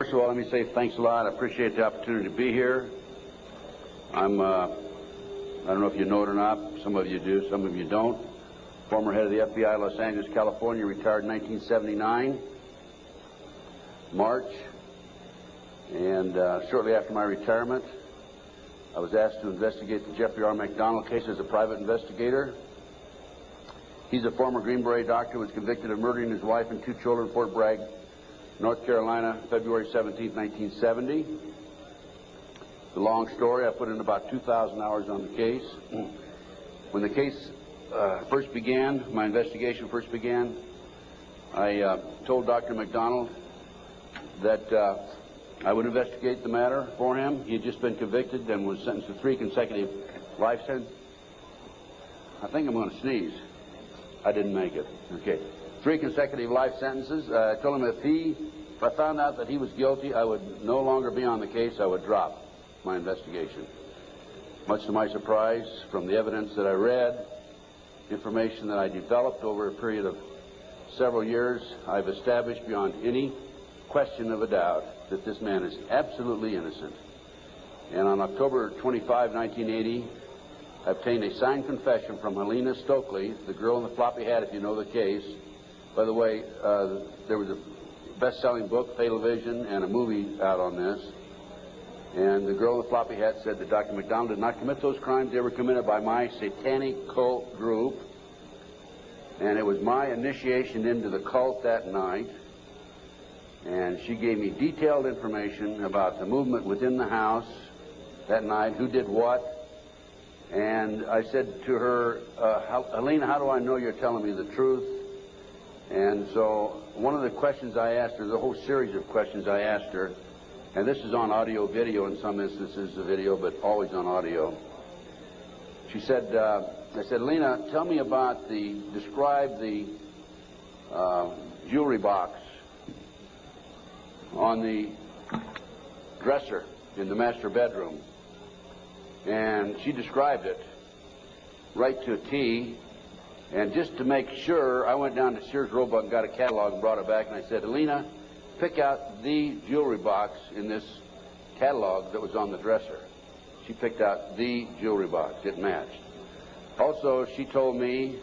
First of all, let me say thanks a lot. I appreciate the opportunity to be here. I don't know if you know it or not. Some of you do, some of you don't. Former head of the FBI, Los Angeles, California, retired in 1979, March. And shortly after my retirement, I was asked to investigate the Jeffrey R. McDonald case as a private investigator. He's a former Green Beret doctor who was convicted of murdering his wife and 2 children in Fort Bragg, North Carolina, February 17, 1970. It's a long story. I put in about 2,000 hours on the case. When the case first began, my investigation first began, I told Dr. McDonald that I would investigate the matter for him. He had just been convicted and was sentenced to 3 consecutive life sentences. I think I'm going to sneeze. I didn't make it. Okay. 3 consecutive life sentences. I told him if I found out that he was guilty, I would no longer be on the case. I would drop my investigation. Much to my surprise, from the evidence that I read, information that I developed over a period of several years, I've established beyond any question of a doubt that this man is absolutely innocent. And on October 25, 1980, I obtained a signed confession from Helena Stokely, the girl in the floppy hat, if you know the case. By the way, there was a best-selling book, Fatal Vision, and a movie out on this. And the girl in the floppy hat said that Dr. McDonald did not commit those crimes. They were committed by my satanic cult group. And it was my initiation into the cult that night. And she gave me detailed information about the movement within the house that night, who did what. And I said to her, Helena, how do I know you're telling me the truth? And so one of the questions I asked her, the whole series of questions I asked her, and this is on audio video, in some instances the video, but always on audio. She said, I said, Helena, tell me about describe the jewelry box on the dresser in the master bedroom. And she described it right to a T. And just to make sure, I went down to Sears Roebuck and got a catalog and brought it back. And I said, Helena, pick out the jewelry box in this catalog that was on the dresser. She picked out the jewelry box. It matched. Also, she told me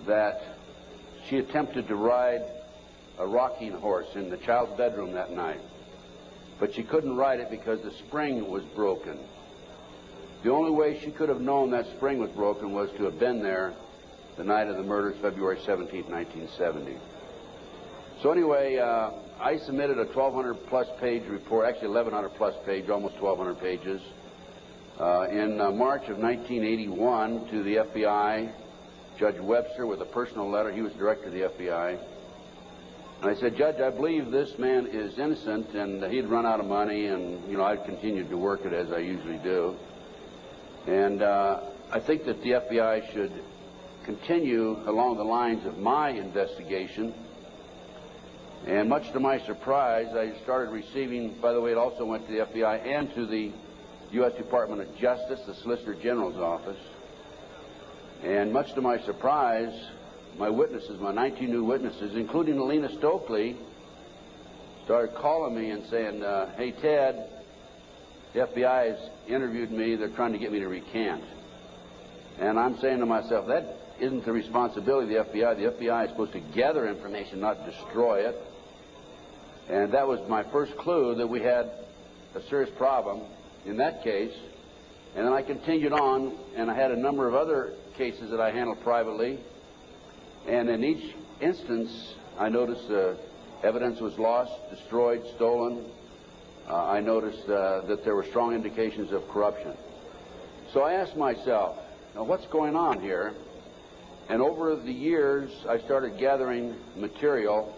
that she attempted to ride a rocking horse in the child's bedroom that night. But she couldn't ride it because the spring was broken. The only way she could have known that spring was broken was to have been there the night of the murders, February 17, 1970. So anyway, I submitted a 1,200-plus page report, actually 1,100-plus page, almost 1,200 pages, in March of 1981 to the FBI, Judge Webster, with a personal letter. He was director of the FBI. And I said, Judge, I believe this man is innocent, and he'd run out of money, and, you know, I'd continued to work it as I usually do. And I think that the FBI should continue along the lines of my investigation. And much to my surprise, I started receiving, by the way, it also went to the FBI and to the U.S. Department of Justice, the Solicitor General's office. And much to my surprise, my witnesses, my 19 new witnesses, including Helena Stokely, started calling me and saying, hey, Ted, the FBI has interviewed me. They're trying to get me to recant. And I'm saying to myself, that isn't the responsibility of the FBI. The FBI is supposed to gather information, not destroy it. And that was my first clue that we had a serious problem in that case. And then I continued on, and I had a number of other cases that I handled privately. And in each instance, I noticed evidence was lost, destroyed, stolen. I noticed that there were strong indications of corruption. So I asked myself, now what's going on here? And over the years, I started gathering material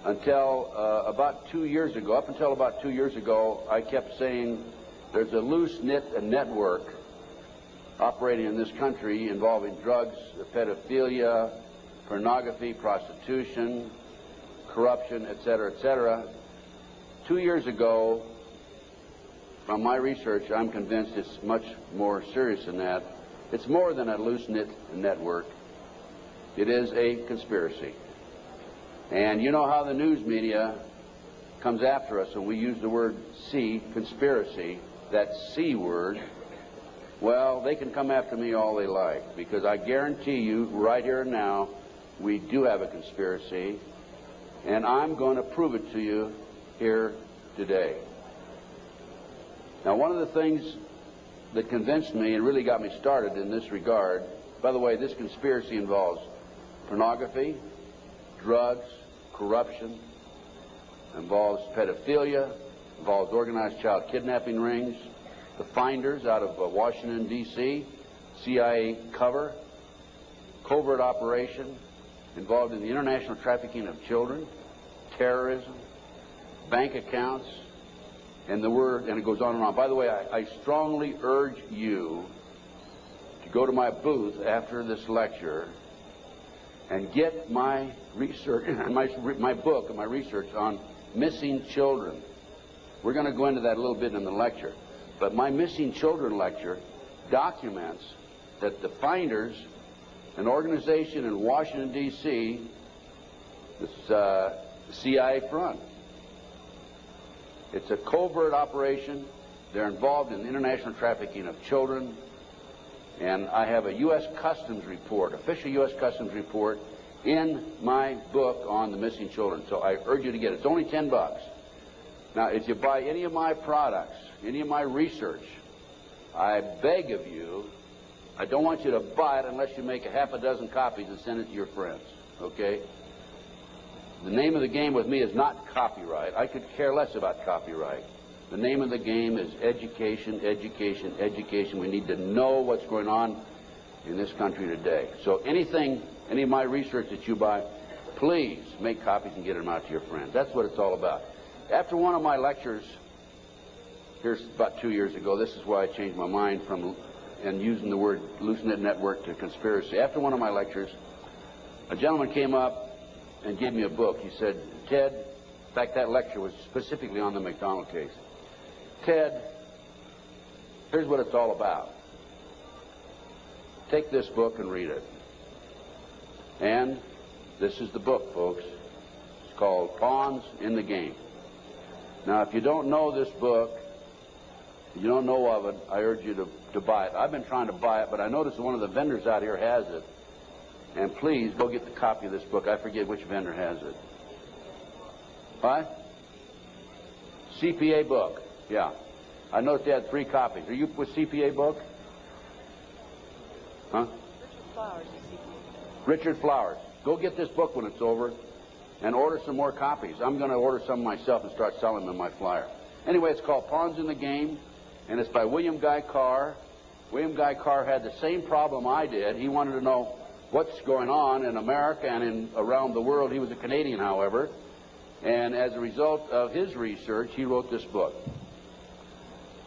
until about 2 years ago. Up until about 2 years ago, I kept saying there's a loose-knit network operating in this country involving drugs, pedophilia, pornography, prostitution, corruption, etc., etc. 2 years ago, from my research, I'm convinced it's much more serious than that. It's more than a loose-knit network. It is a conspiracy. And you know how the news media comes after us and we use the word C, conspiracy, that C word, well, they can come after me all they like, because I guarantee you right here and now we do have a conspiracy, and I'm going to prove it to you here today. Now, one of the things that convinced me and really got me started in this regard, by the way, this conspiracy involves pornography, drugs, corruption, involves pedophilia, involves organized child kidnapping rings, the finders out of Washington, D.C., CIA cover, covert operation, involved in the international trafficking of children, terrorism, bank accounts, and it goes on and on. By the way, I strongly urge you to go to my booth after this lecture and get my research, my book and my research on missing children. We're going to go into that a little bit in the lecture. But my missing children lecture documents that the finders, an organization in Washington, D.C., this CIA front. It's a covert operation. They're involved in international trafficking of children. And I have a U.S. Customs report, official U.S. Customs report, in my book on the missing children. So I urge you to get it. It's only $10. Now, if you buy any of my products, any of my research, I beg of you, I don't want you to buy it unless you make a half a dozen copies and send it to your friends, okay? The name of the game with me is not copyright. I could care less about copyright. The name of the game is education, education, education. We need to know what's going on in this country today. So anything, any of my research that you buy, please make copies and get them out to your friends. That's what it's all about. After one of my lectures, here's about 2 years ago, this is why I changed my mind from and using the word loose-knit network to conspiracy. After one of my lectures, a gentleman came up and gave me a book. He said, Ted, in fact, that lecture was specifically on the McDonald case. Ted, here's what it's all about. Take this book and read it. And this is the book, folks. It's called Pawns in the Game. Now, if you don't know this book, if you don't know of it, I urge you to buy it. I've been trying to buy it, but I noticed one of the vendors out here has it. And please, go get the copy of this book. I forget which vendor has it. What? CPA book. Yeah. I noticed they had 3 copies. Are you with CPA book? Huh? Richard Flowers is CPA. Richard Flowers. Go get this book when it's over and order some more copies. I'm going to order some myself and start selling them in my flyer. Anyway, it's called Pawns in the Game, and it's by William Guy Carr. William Guy Carr had the same problem I did. He wanted to know what's going on in America and around the world. He was a Canadian, however, and as a result of his research, he wrote this book.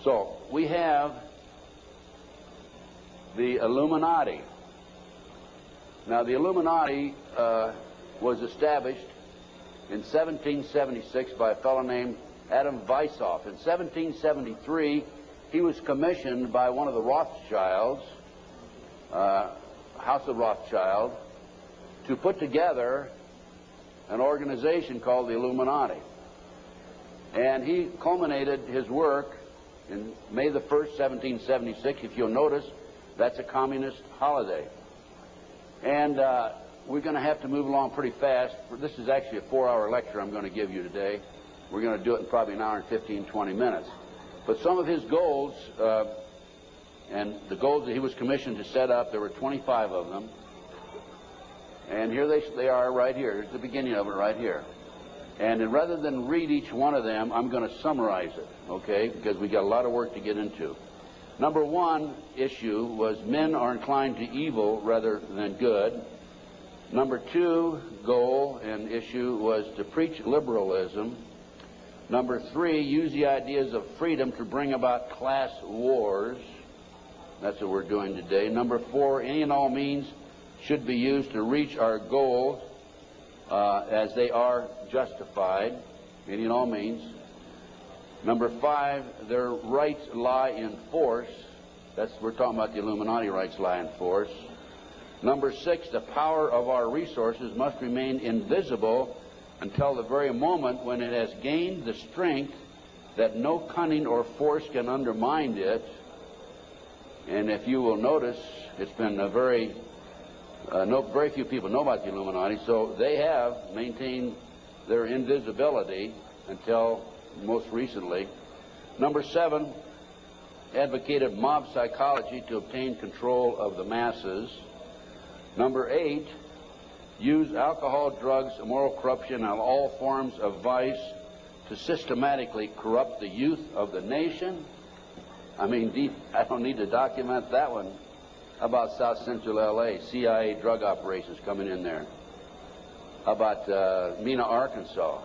So we have the Illuminati. Now, the Illuminati was established in 1776 by a fellow named Adam Weishaupt. In 1773, he was commissioned by one of the Rothschilds, House of Rothschild, to put together an organization called the Illuminati. And he culminated his work in May the 1st, 1776. If you'll notice, that's a communist holiday. And we're going to have to move along pretty fast. This is actually a 4-hour lecture I'm going to give you today. We're going to do it in probably an hour and 15, 20 minutes. But some of his goals, and the goals that he was commissioned to set up, there were 25 of them. And here they are right here. Here's the beginning of it right here. And rather than read each one of them, I'm going to summarize it, okay, because we got a lot of work to get into. Number 1 issue was men are inclined to evil rather than good. Number 2 goal and issue was to preach liberalism. Number 3, use the ideas of freedom to bring about class wars. That's what we're doing today. Number 4, any and all means should be used to reach our goals as they are justified. Any and all means. Number 5, their rights lie in force. We're talking about the Illuminati rights lie in force. Number 6, the power of our resources must remain invisible until the very moment when it has gained the strength that no cunning or force can undermine it. And if you will notice, it's been a very few people know about the Illuminati, so they have maintained their invisibility until most recently. Number 7, advocated mob psychology to obtain control of the masses. Number 8, use alcohol, drugs, moral corruption, and all forms of vice to systematically corrupt the youth of the nation. I mean, I don't need to document that one. How about South Central LA, CIA drug operations coming in there? How about Mena, Arkansas?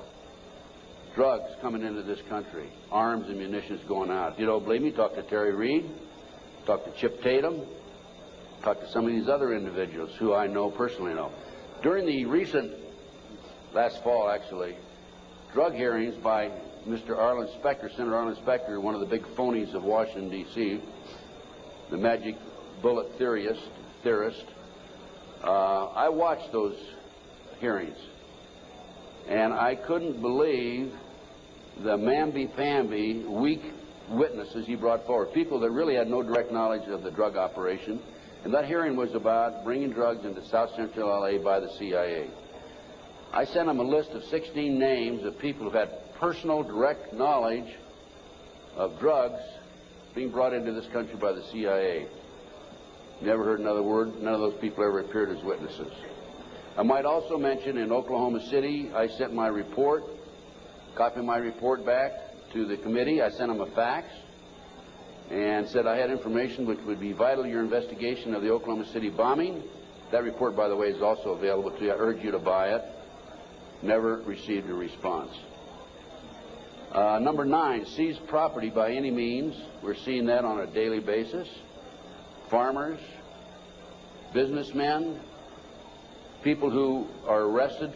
Drugs coming into this country, arms and munitions going out. If you don't believe me, talk to Terry Reid, talk to Chip Tatum, talk to some of these other individuals who I know personally know. During the recent, last fall actually, drug hearings by Mr. Arlen Specter, Senator Arlen Specter, one of the big phonies of Washington, D.C., the magic bullet theorist, I watched those hearings, and I couldn't believe the mamby-pamby, weak witnesses he brought forward, people that really had no direct knowledge of the drug operation. And that hearing was about bringing drugs into South Central LA by the CIA. I sent him a list of 16 names of people who had personal, direct knowledge of drugs being brought into this country by the CIA. Never heard another word. None of those people ever appeared as witnesses. I might also mention in Oklahoma City, I sent my report, copy my report back to the committee. I sent them a fax and said I had information which would be vital to your investigation of the Oklahoma City bombing. That report, by the way, is also available to you. I urge you to buy it. Never received a response. Number 9, seize property by any means. We're seeing that on a daily basis. Farmers, businessmen, people who are arrested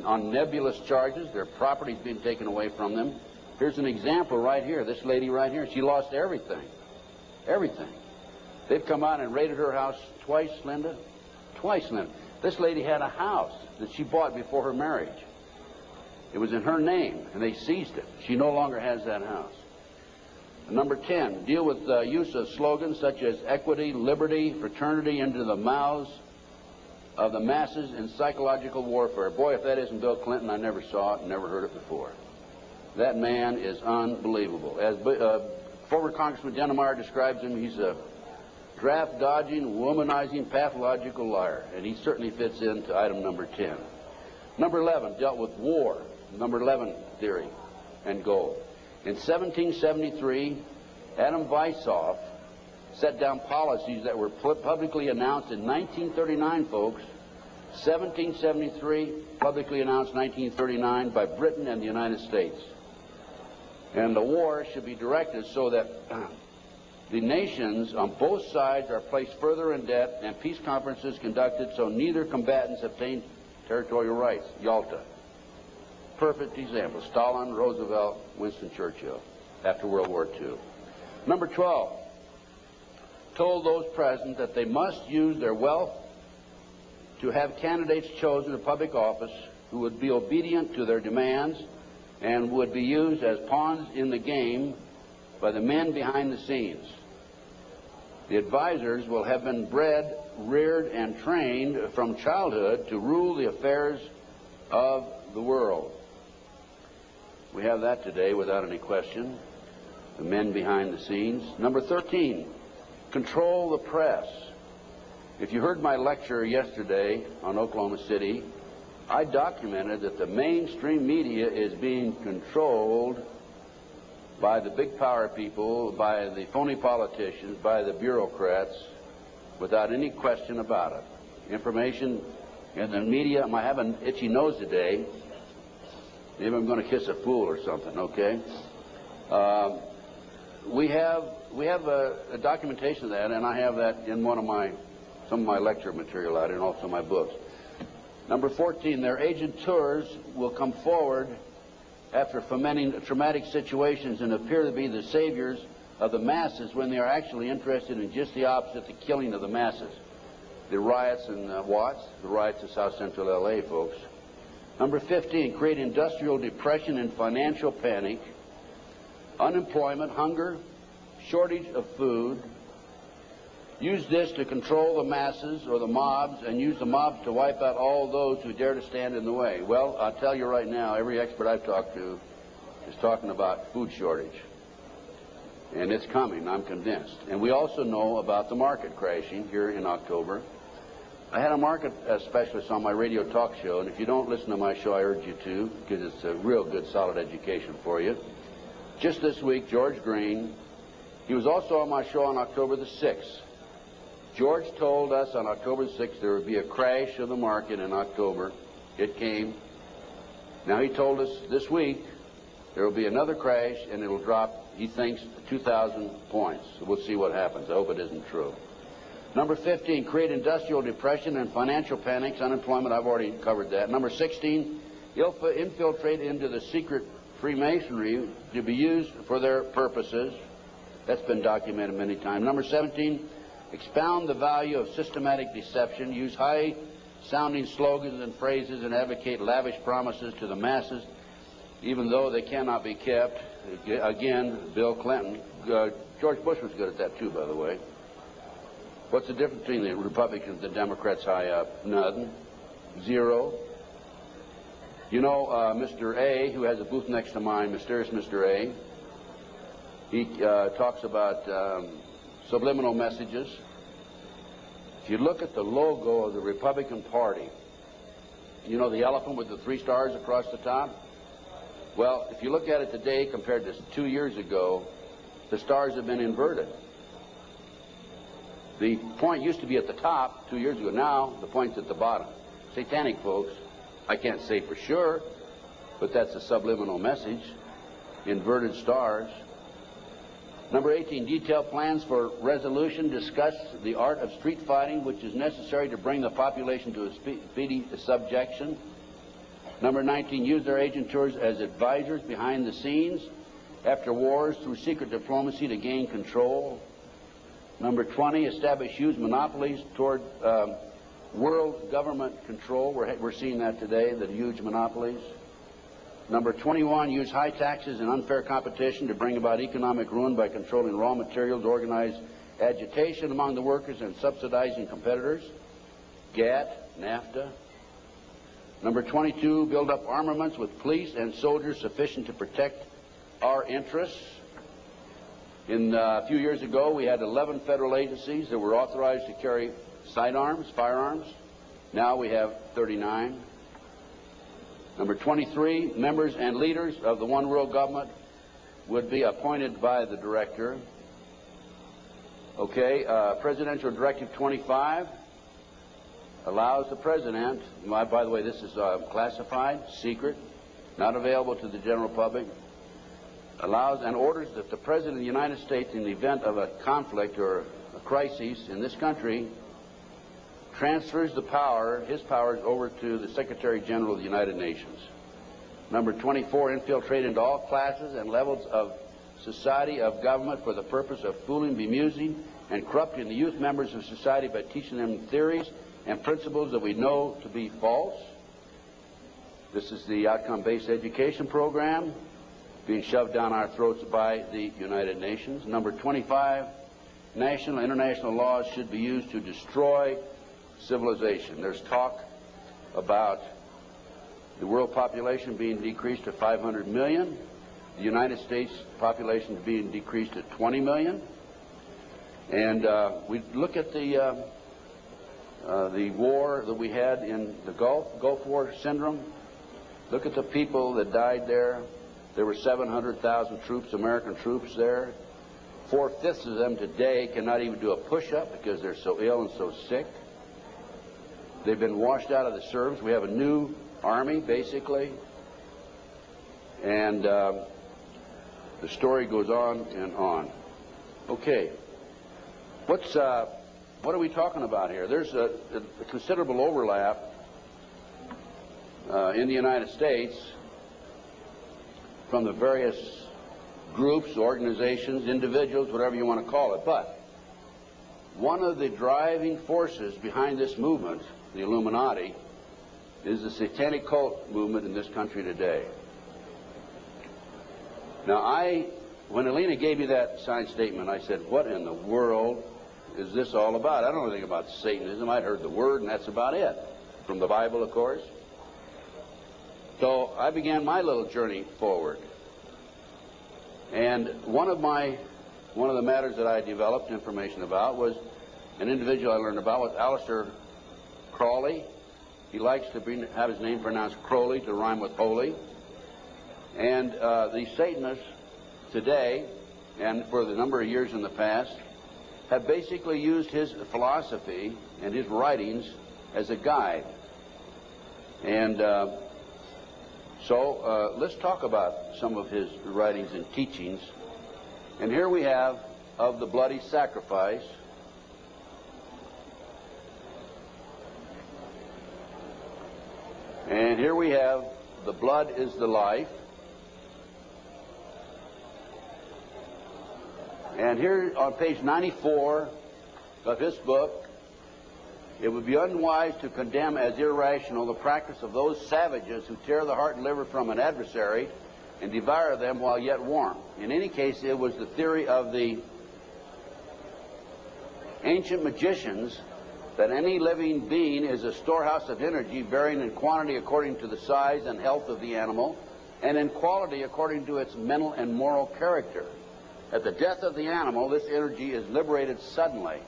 on nebulous charges, their property's being taken away from them. Here's an example right here. This lady right here, she lost everything. Everything. They've come out and raided her house twice, Linda. Twice, Linda. This lady had a house that she bought before her marriage. It was in her name, and they seized it. She no longer has that house. Number 10, deal with the use of slogans such as equity, liberty, fraternity into the mouths of the masses in psychological warfare. Boy, if that isn't Bill Clinton, I never saw it and never heard it before. That man is unbelievable. As former Congressman Dennemeyer describes him, he's a draft-dodging, womanizing, pathological liar, and he certainly fits into item number 10. Number 11 dealt with war, number 11 theory and goal. In 1773, Adam Weishaupt set down policies that were publicly announced in 1939, folks. 1773, publicly announced 1939 by Britain and the United States. And the war should be directed so that the nations on both sides are placed further in debt and peace conferences conducted so neither combatants obtain territorial rights. Yalta. Perfect example. Stalin, Roosevelt, Winston Churchill after World War II. Number 12, told those present that they must use their wealth to have candidates chosen to public office who would be obedient to their demands and would be used as pawns in the game by the men behind the scenes. The advisors will have been bred, reared, and trained from childhood to rule the affairs of the world. We have that today without any question, the men behind the scenes. Number 13, control the press. If you heard my lecture yesterday on Oklahoma City, I documented that the mainstream media is being controlled by the big power people, by the phony politicians, by the bureaucrats, without any question about it. Information in the media, I have an itchy nose today. Maybe I'm going to kiss a fool or something, okay? We have a documentation of that, and I have that in some of my lecture material out and also my books. Number 14, their agenteurs will come forward after fomenting traumatic situations and appear to be the saviors of the masses when they are actually interested in just the opposite, the killing of the masses. The riots in Watts, the riots in South Central LA, folks. Number 15, create industrial depression and financial panic, unemployment, hunger, shortage of food. Use this to control the masses or the mobs, and use the mobs to wipe out all those who dare to stand in the way. Well, I'll tell you right now, every expert I've talked to is talking about food shortage. And it's coming, I'm convinced. And we also know about the market crashing here in October. I had a market specialist on my radio talk show, and if you don't listen to my show, I urge you to, because it's a real good, solid education for you. Just this week, George Green, he was also on my show on October the 6th. George told us on October the 6th there would be a crash of the market in October. It came. Now he told us this week there will be another crash, and it'll drop, he thinks, 2,000 points. So we'll see what happens. I hope it isn't true. Number 15, create industrial depression and financial panics, unemployment. I've already covered that. Number 16, infiltrate into the secret Freemasonry to be used for their purposes. That's been documented many times. Number 17, expound the value of systematic deception. Use high-sounding slogans and phrases and advocate lavish promises to the masses, even though they cannot be kept. Again, Bill Clinton. George Bush was good at that too, by the way. What's the difference between the Republicans and the Democrats high up? Nothing. Zero. You know, Mr. A, who has a booth next to mine, mysterious Mr. A, he talks about subliminal messages. If you look at the logo of the Republican Party, you know the elephant with the 3 stars across the top? Well, if you look at it today compared to 2 years ago, the stars have been inverted. The point used to be at the top 2 years ago. Now the point's at the bottom. Satanic, folks. I can't say for sure, but that's a subliminal message. Inverted stars. Number 18, detail plans for resolution. Discuss the art of street fighting, which is necessary to bring the population to a speedy subjection. Number 19, use their agentures as advisors behind the scenes after wars through secret diplomacy to gain control. Number 20, establish huge monopolies toward world government control. We're seeing that today, the huge monopolies. Number 21, use high taxes and unfair competition to bring about economic ruin by controlling raw materials, organize agitation among the workers, and subsidizing competitors. GATT, NAFTA. Number 22, build up armaments with police and soldiers sufficient to protect our interests. A few years ago, we had 11 federal agencies that were authorized to carry sidearms, firearms. Now we have 39. Number 23, members and leaders of the one world government would be appointed by the director. Okay, Presidential Directive 25 allows the president, by the way, this is classified, secret, not available to the general public, allows and orders that the President of the United States, in the event of a conflict or a crisis in this country, transfers the power, his powers, over to the Secretary General of the United Nations. Number 24, infiltrate into all classes and levels of society, of government, for the purpose of fooling, bemusing, and corrupting the youth members of society by teaching them theories and principles that we know to be false. This is the outcome-based education program being shoved down our throats by the United Nations. Number 25, national and international laws should be used to destroy civilization. There's talk about the world population being decreased to 500 million, the United States population being decreased to 20 million. And we look at the war that we had in the Gulf War syndrome. Look at the people that died there. There were 700,000 troops, American troops there. 4/5 of them today cannot even do a push-up because they're so ill and so sick. They've been washed out of the service. We have a new army, basically. And the story goes on and on. Okay. What are we talking about here? There's a considerable overlap in the United States from the various groups, organizations, individuals, whatever you want to call it. But one of the driving forces behind this movement, the Illuminati, is the satanic cult movement in this country today. Now, when Alina gave me that signed statement, I said, what in the world is this all about? I don't know anything about Satanism. I'd heard the word, and that's about it. From the Bible, of course. So I began my little journey forward. And one of the matters that I developed information about was an individual I learned about was Aleister Crowley. He likes to have his name pronounced Crowley to rhyme with holy. And the Satanists today, and for the number of years in the past, have basically used his philosophy and his writings as a guide. And so let's talk about some of his writings and teachings. And here we have Of the Bloody Sacrifice. And here we have The Blood is the Life. And here on page 94 of his book, it would be unwise to condemn as irrational the practice of those savages who tear the heart and liver from an adversary and devour them while yet warm. In any case, it was the theory of the ancient magicians that any living being is a storehouse of energy varying in quantity according to the size and health of the animal, and in quality according to its mental and moral character. At the death of the animal, this energy is liberated suddenly.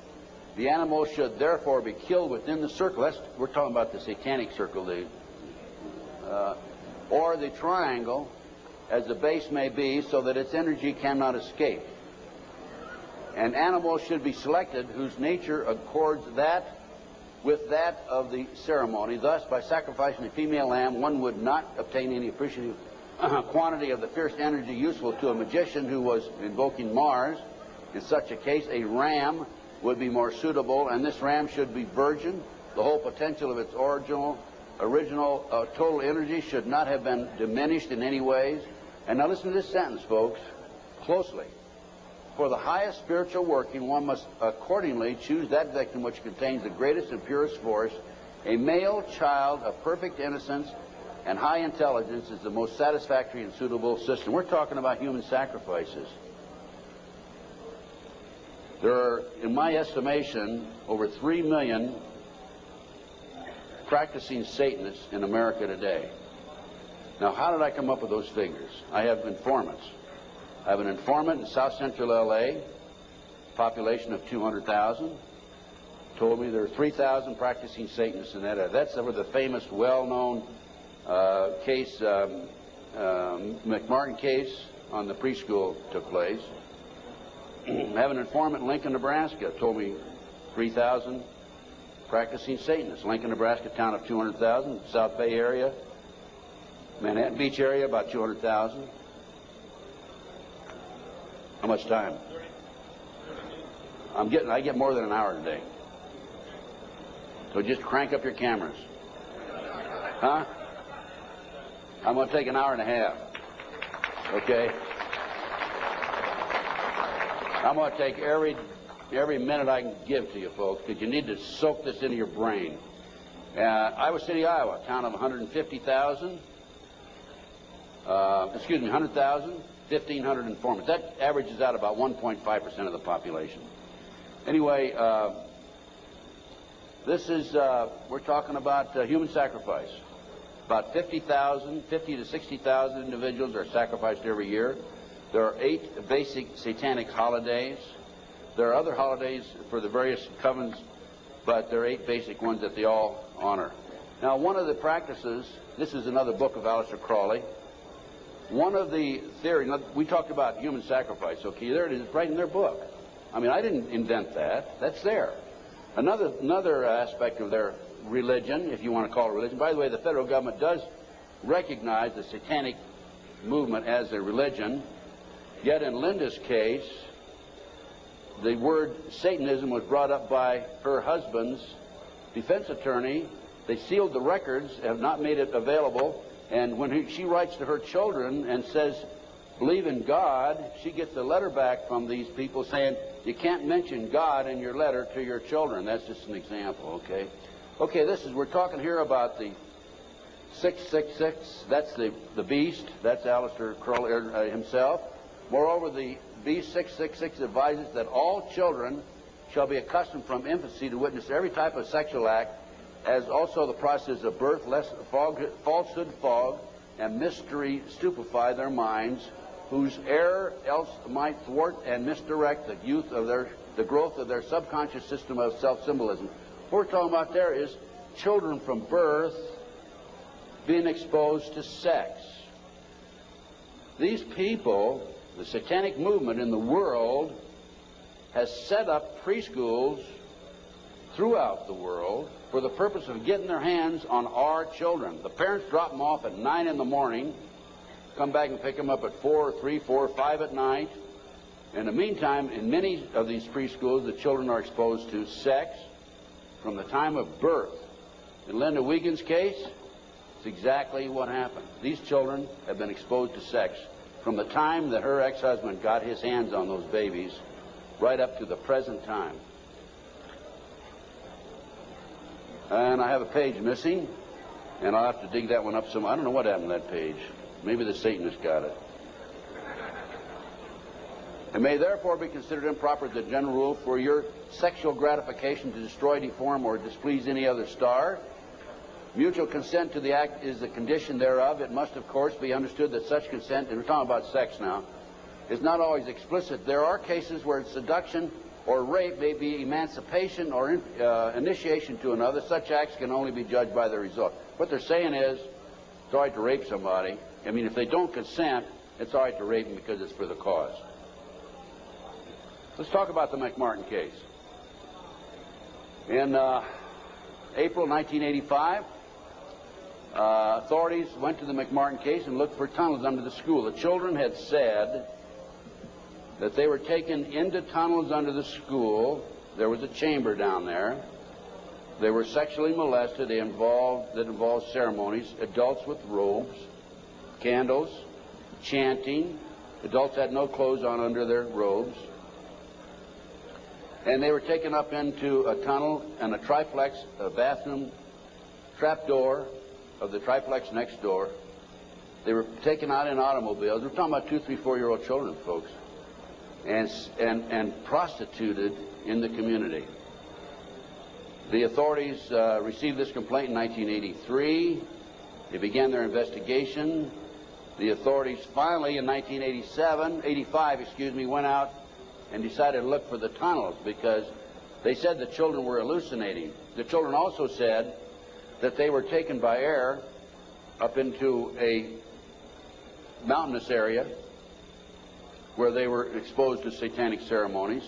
The animal should therefore be killed within the circle. We're talking about the satanic circle, or the triangle, as the base may be, so that its energy cannot escape. An animal should be selected whose nature accords that with that of the ceremony. Thus, by sacrificing a female lamb, one would not obtain any appreciative quantity of the fierce energy useful to a magician who was invoking Mars. In such a case, a ram would be more suitable, and this ram should be virgin. The whole potential of its original total energy should not have been diminished in any ways. And now listen to this sentence, folks, closely. For the highest spiritual working, one must accordingly choose that victim which contains the greatest and purest force. A male child of perfect innocence and high intelligence is the most satisfactory and suitable system. We're talking about human sacrifices. There are, in my estimation, over 3 million practicing Satanists in America today. Now, how did I come up with those figures? I have informants. I have an informant in South Central L.A., population of 200,000, told me there are 3,000 practicing Satanists in that area. That's where the famous, well-known case, McMartin case on the preschool took place. I have an informant in Lincoln, Nebraska, told me 3,000 practicing Satanists. Lincoln, Nebraska, town of 200,000. South Bay area, Manhattan Beach area, about 200,000. How much time? I get more than an hour today. So just crank up your cameras. Huh? I'm going to take an hour and a half. Okay? I'm going to take every minute I can give to you folks, because you need to soak this into your brain. Iowa City, Iowa, town of 150,000. 100,000, 1,500 informants. That averages out about 1.5% of the population. Anyway, this is, we're talking about human sacrifice. About 50 to 60,000 individuals are sacrificed every year. There are 8 basic satanic holidays. There are other holidays for the various covens, but there are 8 basic ones that they all honor. Now, one of the practices, this is another book of Aleister Crowley. One of the theories, we talked about human sacrifice, okay, there it is, right in their book. I mean, I didn't invent that. That's there. Another aspect of their religion, if you want to call it religion. By the way, the federal government does recognize the satanic movement as a religion. Yet in Linda's case, the word Satanism was brought up by her husband's defense attorney. They sealed the records, have not made it available. And when she writes to her children and says, believe in God, she gets a letter back from these people saying, you can't mention God in your letter to your children. That's just an example, okay? Okay, we're talking here about the 666, that's the beast, that's Aleister Crowley himself. Moreover, the beast 666 advises that all children shall be accustomed from infancy to witness every type of sexual act, as also the process of birth, lest falsehood fog and mystery stupefy their minds, whose error else might thwart and misdirect the growth of their subconscious system of self-symbolism. What we're talking about there is children from birth being exposed to sex. These people, the satanic movement in the world, has set up preschools throughout the world for the purpose of getting their hands on our children. The parents drop them off at 9 in the morning, come back and pick them up at 4, 3, 4, 5 at night. In the meantime, in many of these preschools, the children are exposed to sex from the time of birth. In Linda Wiegand's case, it's exactly what happened. These children have been exposed to sex from the time that her ex-husband got his hands on those babies right up to the present time. And I have a page missing, and I'll have to dig that one up some. I don't know what happened to that page. Maybe the Satanist got it. It may therefore be considered improper as a general rule for your sexual gratification to destroy, deform, or displease any other star. Mutual consent to the act is the condition thereof. It must, of course, be understood that such consent, and we're talking about sex now, is not always explicit. There are cases where seduction or rape may be emancipation or initiation to another. Such acts can only be judged by the result. What they're saying is, it's all right to rape somebody. I mean, if they don't consent, it's all right to rape them because it's for the cause. Let's talk about the McMartin case. In April 1985, authorities went to the McMartin case and looked for tunnels under the school. The children had said that they were taken into tunnels under the school. There was a chamber down there. They were sexually molested. That involved ceremonies, adults with robes, candles, chanting. Adults had no clothes on under their robes. And they were taken up into a tunnel and a triplex, a bathroom trap door of the triplex next door. They were taken out in automobiles. We're talking about 2, 3, 4-year-old children, folks, and prostituted in the community. The authorities received this complaint in 1983. They began their investigation. The authorities finally, in 1985, went out and decided to look for the tunnels because they said the children were hallucinating. The children also said that they were taken by air up into a mountainous area where they were exposed to satanic ceremonies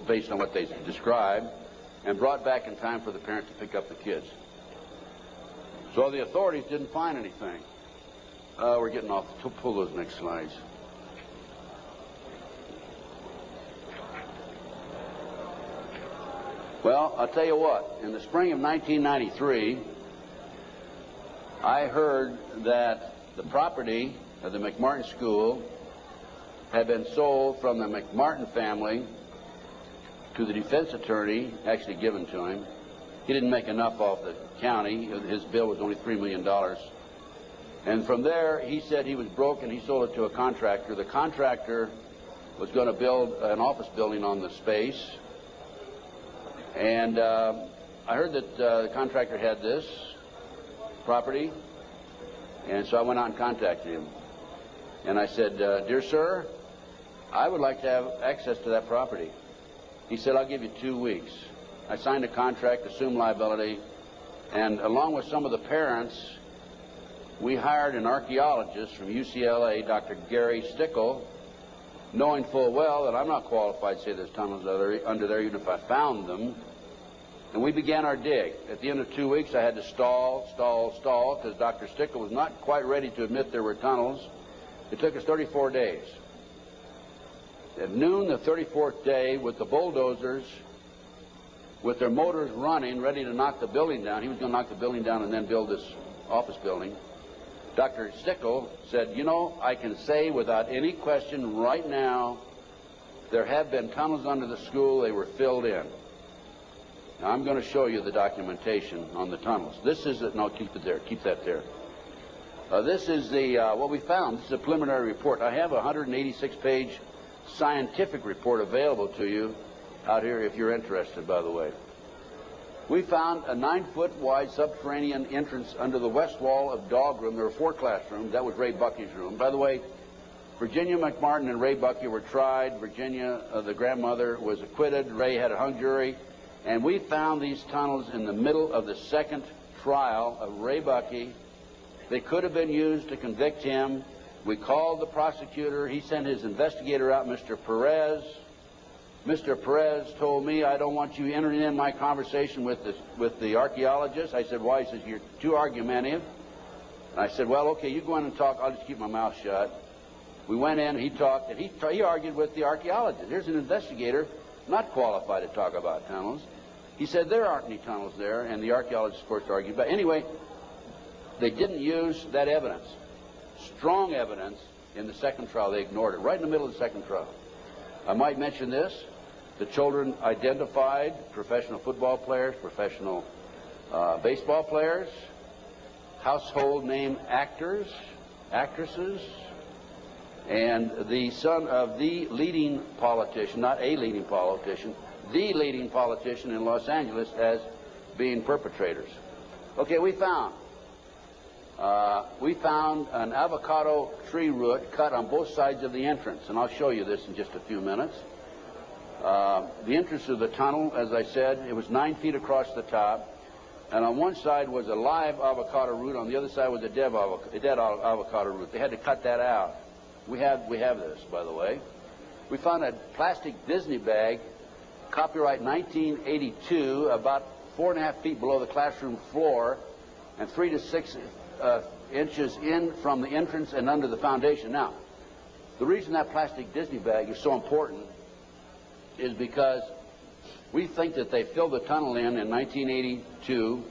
based on what they described, and brought back in time for the parent to pick up the kids. So the authorities didn't find anything. We're getting off. Pull those next slides. Well, I'll tell you what. In the spring of 1993, I heard that the property of the McMartin School had been sold from the McMartin family to the defense attorney, actually given to him. He didn't make enough off the county. His bill was only $3 million. And from there, he said he was broke and he sold it to a contractor. The contractor was going to build an office building on the space. And I heard that the contractor had this property. And so I went out and contacted him. And I said, dear sir, I would like to have access to that property. He said, I'll give you 2 weeks. I signed a contract, assumed liability, and along with some of the parents, we hired an archaeologist from UCLA, Dr. Gary Stickle, knowing full well that I'm not qualified to say there's tunnels under there, even if I found them. And we began our dig. At the end of 2 weeks, I had to stall, because Dr. Stickle was not quite ready to admit there were tunnels. It took us 34 days. At noon the 34th day, with the bulldozers, with their motors running, ready to knock the building down, he was going to knock the building down and then build this office building, Dr. Stickle said, you know, I can say without any question right now, there have been tunnels under the school. They were filled in. Now, I'm going to show you the documentation on the tunnels. This is it. No, keep it there. Keep that there. This is the what we found. This is a preliminary report. I have a 186-page scientific report available to you out here if you're interested, by the way. We found a 9-foot wide subterranean entrance under the west wall of dog room. There were 4 classrooms. That was Ray Bucky's room. By the way, Virginia McMartin and Ray Bucky were tried. Virginia, the grandmother, was acquitted. Ray had a hung jury. And we found these tunnels in the middle of the second trial of Ray Bucky. They could have been used to convict him. We called the prosecutor. He sent his investigator out, Mr. Perez. Mr. Perez told me, I don't want you entering in my conversation with the archaeologist. I said, why? He says, you're too argumentative. And I said, well, okay, you go in and talk. I'll just keep my mouth shut. We went in, he talked, and he argued with the archaeologist. Here's an investigator not qualified to talk about tunnels. He said there aren't any tunnels there, and the archaeologist, of course, argued. But anyway, they didn't use that evidence, strong evidence, in the second trial. They ignored it right in the middle of the second trial. I might mention this. The children identified professional football players, professional baseball players, household name actors, actresses, and the son of the leading politician, not a leading politician, the leading politician in Los Angeles as being perpetrators. Okay, we found an avocado tree root cut on both sides of the entrance, and I'll show you this in just a few minutes. The entrance of the tunnel, as I said, it was 9 feet across the top, and on one side was a live avocado root, on the other side was a dead avocado root. They had to cut that out. We have this, by the way. We found a plastic Disney bag, copyright 1982, about 4.5 feet below the classroom floor, and 3 to 6 inches in from the entrance and under the foundation. Now, the reason that plastic Disney bag is so important is because we think that they filled the tunnel in 1982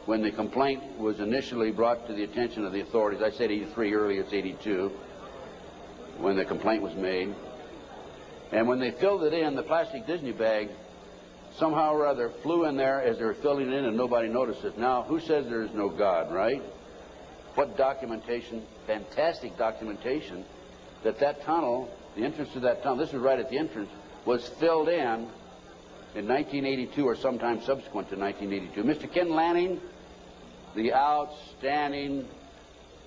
when the complaint was initially brought to the attention of the authorities. I said 83 earlier, it's 82 when the complaint was made. And when they filled it in, the plastic Disney bag somehow or other flew in there as they were filling it in, and nobody noticed it. Now, who says there is no God, right? What documentation, fantastic documentation, that that tunnel, the entrance to that tunnel, this is right at the entrance, was filled in 1982 or sometime subsequent to 1982. Mr. Ken Lanning, the outstanding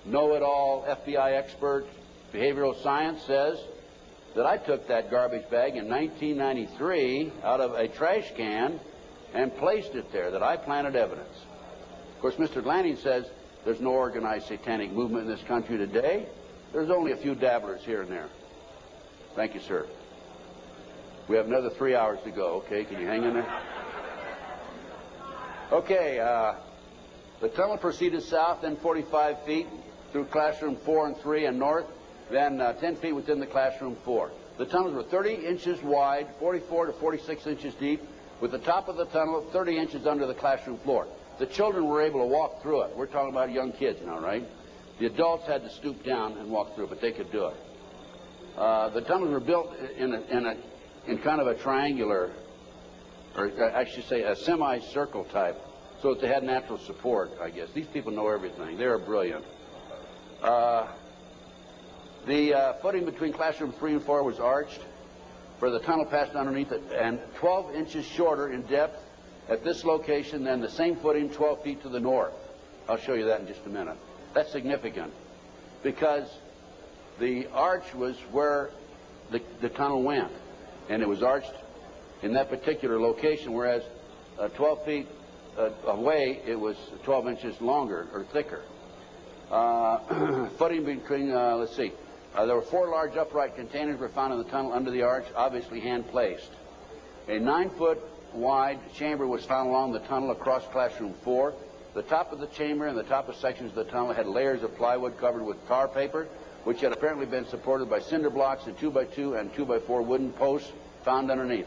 know-it-all FBI expert, behavioral science, says that I took that garbage bag in 1993 out of a trash can and placed it there, that I planted evidence. Of course, Mr. Lanning says there's no organized satanic movement in this country today. There's only a few dabblers here and there. Thank you, sir. We have another 3 hours to go, okay? Can you hang in there? Okay, the tunnel proceeded south, then 45 feet through classroom 4 and 3 and north, then 10 feet within the classroom 4. The tunnels were 30 inches wide, 44 to 46 inches deep, with the top of the tunnel 30 inches under the classroom floor. The children were able to walk through it. We're talking about young kids now, right? The adults had to stoop down and walk through, but they could do it. The tunnels were built in kind of a triangular, or I should say a semicircle type, so that they had natural support, I guess. These people know everything. They are brilliant. The footing between classroom 3 and 4 was arched, where the tunnel passed underneath it, and 12 inches shorter in depth at this location than the same footing 12 feet to the north. I'll show you that in just a minute. That's significant because the arch was where the tunnel went, and it was arched in that particular location, whereas 12 feet away it was 12 inches longer or thicker. Footing between, let's see, there were 4 large upright containers were found in the tunnel under the arch, obviously hand-placed. A 9-foot wide chamber was found along the tunnel across classroom 4. The top of the chamber and the top of sections of the tunnel had layers of plywood covered with tar paper, which had apparently been supported by cinder blocks and 2x2 and 2x4 wooden posts found underneath.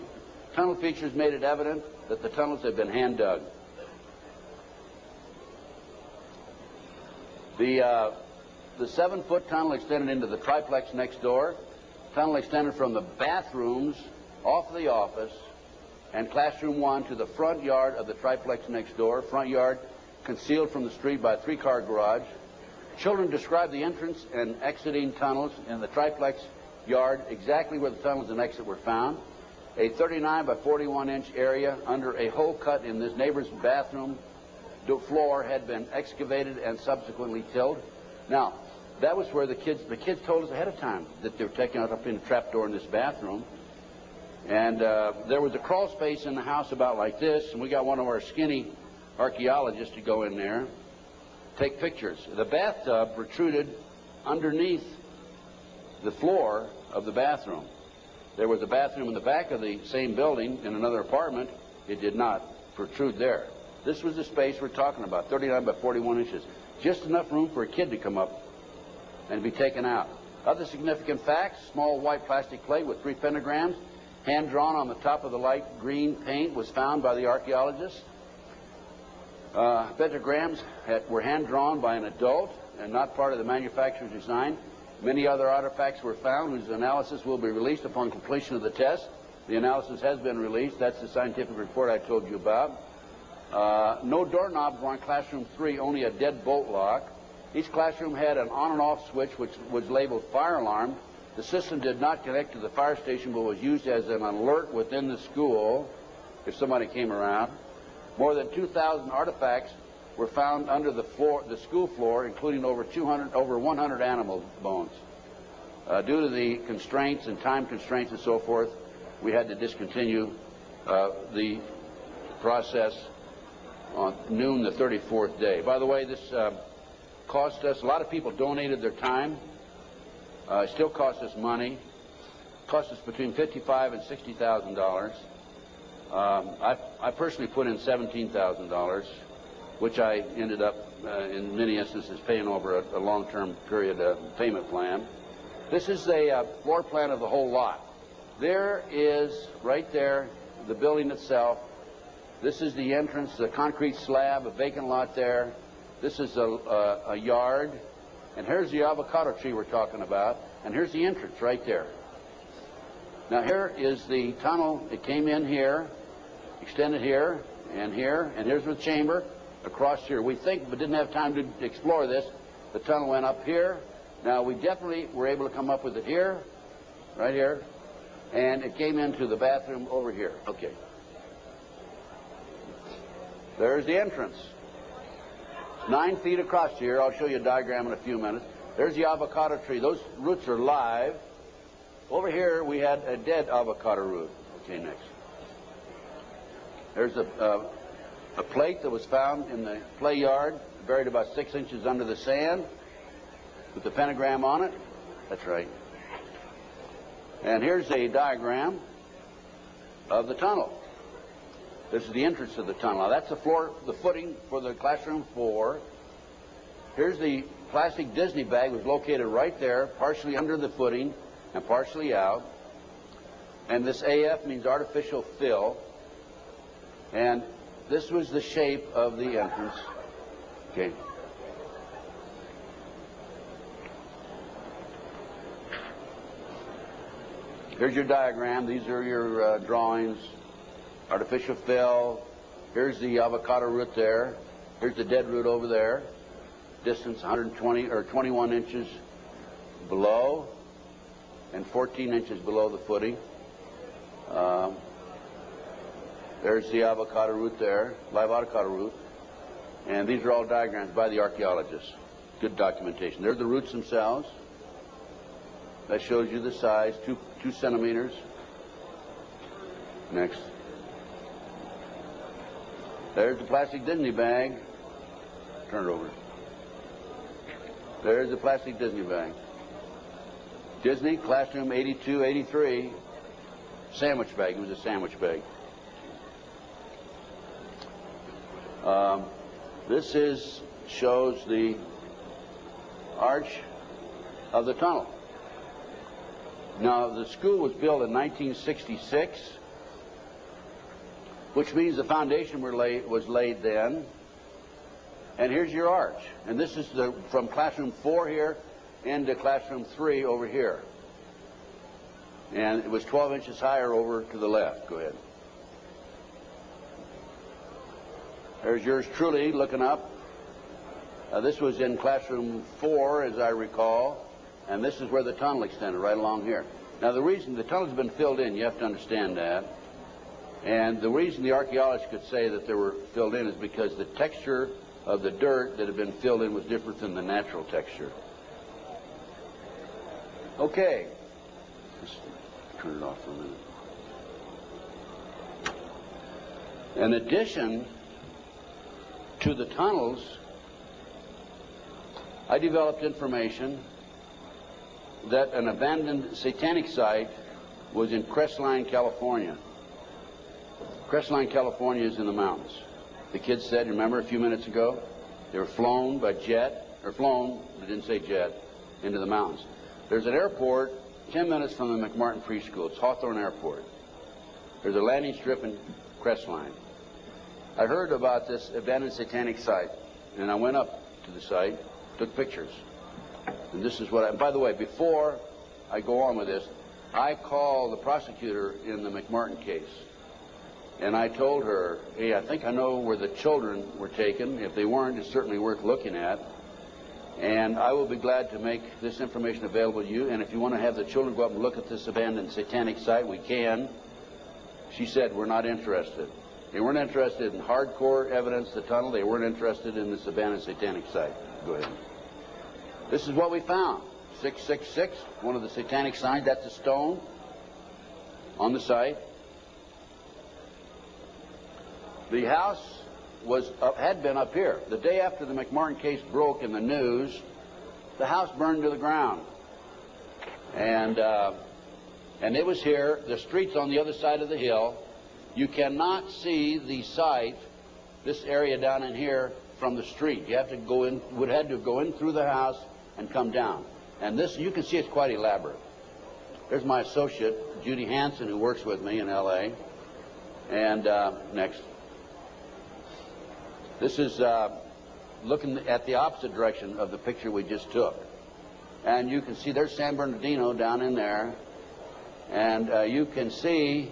Tunnel features made it evident that the tunnels had been hand-dug. The 7-foot tunnel extended into the triplex next door. Tunnel extended from the bathrooms off the office and classroom 1 to the front yard of the triplex next door. Front yard concealed from the street by a 3-car garage. Children describe the entrance and exiting tunnels in the triplex yard exactly where the tunnels and exit were found. A 39 by 41 inch area under a hole cut in this neighbor's bathroom floor had been excavated and subsequently tilled. Now, that was where the kids told us ahead of time that they were taking us up in a trapdoor in this bathroom. And there was a crawl space in the house about like this, and we got one of our skinny archaeologists to go in there, take pictures. The bathtub protruded underneath the floor of the bathroom. There was a bathroom in the back of the same building in another apartment. It did not protrude there. This was the space we're talking about, 39 by 41 inches. Just enough room for a kid to come up and be taken out. Other significant facts: small white plastic plate with 3 pentagrams, hand-drawn on the top of the light green paint, was found by the archaeologists. Pentagrams were hand-drawn by an adult and not part of the manufacturer's design. Many other artifacts were found whose analysis will be released upon completion of the test. The analysis has been released. That's the scientific report I told you about. No doorknobs were on classroom 3, only a dead bolt lock. Each classroom had an on and off switch which was labeled fire alarm. The system did not connect to the fire station but was used as an alert within the school if somebody came around. More than 2,000 artifacts were found under the school floor, including over 100 animal bones. Due to the constraints and time constraints and so forth, we had to discontinue the process on noon the 34th day. By the way, this cost us, a lot of people donated their time. It still costs us money. It cost us between $55,000 and $60,000. I personally put in $17,000, which I ended up, in many instances, paying over a long-term period payment plan. This is a floor plan of the whole lot. There is, right there, the building itself. This is the entrance, the concrete slab, a vacant lot there. This is a yard. And here's the avocado tree we're talking about. And here's the entrance right there. Now here is the tunnel. It came in here, extended here, and here's the chamber across here. We think, but didn't have time to explore this, the tunnel went up here. Now we definitely were able to come up with it here, right here, and it came into the bathroom over here. Okay. There's the entrance. 9 feet across here. I'll show you a diagram in a few minutes. There's the avocado tree. Those roots are live. Over here we had a dead avocado root. Okay, next. There's a plate that was found in the play yard, buried about 6 inches under the sand, with the pentagram on it. That's right. And here's a diagram of the tunnel. This is the entrance of the tunnel. Now that's the floor, the footing for the classroom floor. Here's the plastic Disney bag, was located right there, partially under the footing and partially out. And this AF means artificial fill. And this was the shape of the entrance. Okay. Here's your diagram. These are your drawings. Artificial fill. Here's the avocado root there. Here's the dead root over there. Distance 120 or 21 inches below and 14 inches below the footing. There's the avocado root there, live avocado root. And these are all diagrams by the archaeologists. Good documentation. They're the roots themselves. That shows you the size, 2 centimeters. Next. There's the plastic Disney bag. Turn it over. There's the plastic Disney bag. Disney, classroom 82, 83. Sandwich bag. It was a sandwich bag. This shows the arch of the tunnel. Now, the school was built in 1966, which means the foundation was laid then. And here's your arch. And this is from classroom 4 here into classroom 3 over here. And it was 12 inches higher over to the left. Go ahead. There's yours truly looking up. This was in classroom 4, as I recall, and this is where the tunnel extended, right along here. Now, the reason the tunnel's been filled in, you have to understand that, and the reason the archaeologists could say that they were filled in is because the texture of the dirt that had been filled in was different than the natural texture. Okay. Just turn it off for a minute. In addition to the tunnels, I developed information that an abandoned satanic site was in Crestline, California. Crestline, California is in the mountains. The kids said, remember a few minutes ago, they were flown by jet, or flown, they didn't say jet, into the mountains. There's an airport 10 minutes from the McMartin Preschool. It's Hawthorne Airport. There's a landing strip in Crestline. I heard about this abandoned satanic site, and I went up to the site, took pictures. And this is what by the way, before I go on with this, I called the prosecutor in the McMartin case. And I told her, hey, I think I know where the children were taken. If they weren't, it's certainly worth looking at. And I will be glad to make this information available to you. And if you want to have the children go up and look at this abandoned satanic site, we can. She said, we're not interested. They weren't interested in hardcore evidence, the tunnel. They weren't interested in this abandoned satanic site. Go ahead. This is what we found. 666, one of the satanic signs. That's a stone on the site. The house had been up here. The day after the McMartin case broke in the news, the house burned to the ground. And it was here. The street's on the other side of the hill. You cannot see the site, this area down in here, from the street. You have to go in, would have to go in through the house and come down. And this, you can see it's quite elaborate. There's my associate, Judy Hansen, who works with me in L.A. And next. This is looking at the opposite direction of the picture we just took. And you can see there's San Bernardino down in there. And you can see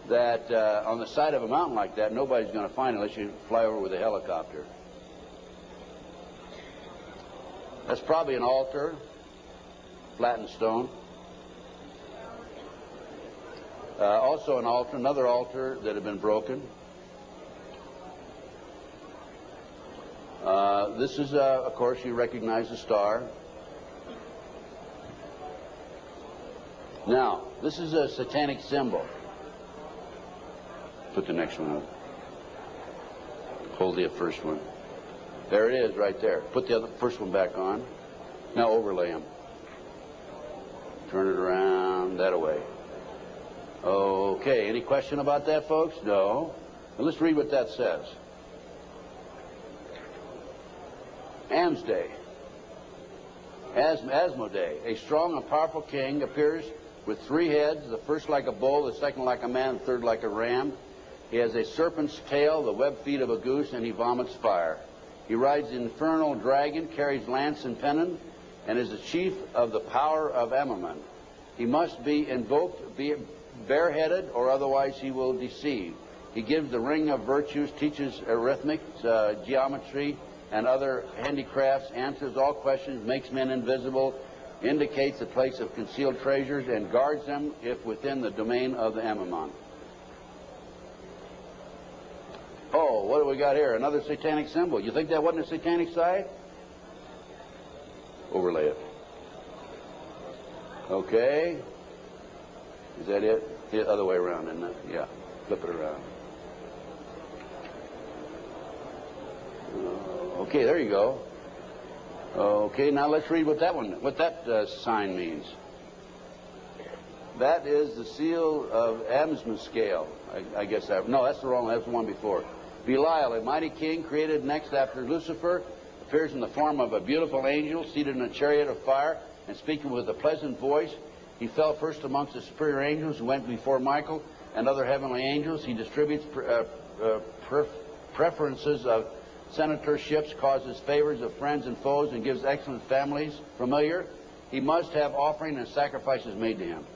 that on the side of a mountain like that, nobody's going to find it unless you fly over with a helicopter. That's probably an altar, flattened stone. Also an altar, another altar that had been broken. This is, of course, you recognize the star. Now, this is a satanic symbol. Put the next one up. Hold the first one. There it is right there. Put the first one back on. Now overlay them. Turn it around that way. Okay, any question about that, folks? No. Well, let's read what that says. Asmodee, a strong and powerful king, appears with 3 heads, the first like a bull, the second like a man, the third like a ram. He has a serpent's tail, the webbed feet of a goose, and he vomits fire. He rides the infernal dragon, carries lance and pennon, and is the chief of the power of Ammerman. He must be invoked, be bareheaded, or otherwise he will deceive. He gives the ring of virtues, teaches arithmetic, geometry, and other handicrafts, answers all questions, makes men invisible, indicates the place of concealed treasures, and guards them if within the domain of the Ammerman. Oh, what do we got here? Another satanic symbol. You think that wasn't a satanic site? Overlay it. Okay. Is that it? The other way around, isn't it? Yeah. Flip it around. Okay, there you go. Okay, now let's read what that sign means. That is the seal of Amsman scale. I guess that. No, that's the wrong one. That's the one before. Belial, a mighty king created next after Lucifer, appears in the form of a beautiful angel seated in a chariot of fire and speaking with a pleasant voice. He fell first amongst the superior angels who went before Michael and other heavenly angels. He distributes preferences of senatorships, causes favors of friends and foes, and gives excellent families. Familiar. He must have offering and sacrifices made to him.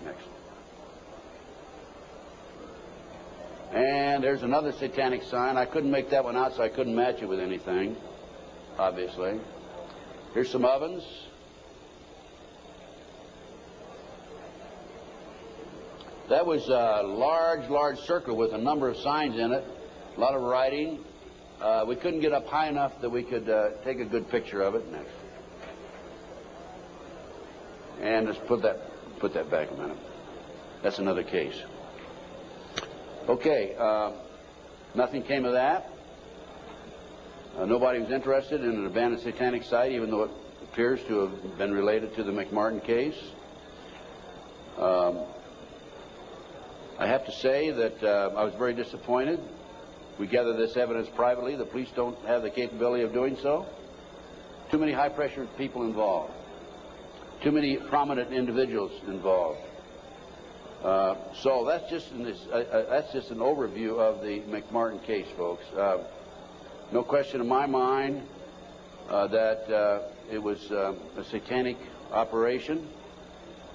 Next. And there's another satanic sign. I couldn't make that one out, so I couldn't match it with anything. obviously. Here's some ovens. That was a large circle with a number of signs in it, a lot of writing. We couldn't get up high enough that we could take a good picture of it. And just put that back a minute. That's another case. Okay, nothing came of that. Nobody was interested in an abandoned satanic site, even though it appears to have been related to the McMartin case. I have to say that I was very disappointed. We gathered this evidence privately. The police don't have the capability of doing so. Too many high-pressure people involved. Too many prominent individuals involved. So that's just an overview of the McMartin case, folks. No question in my mind that it was a satanic operation.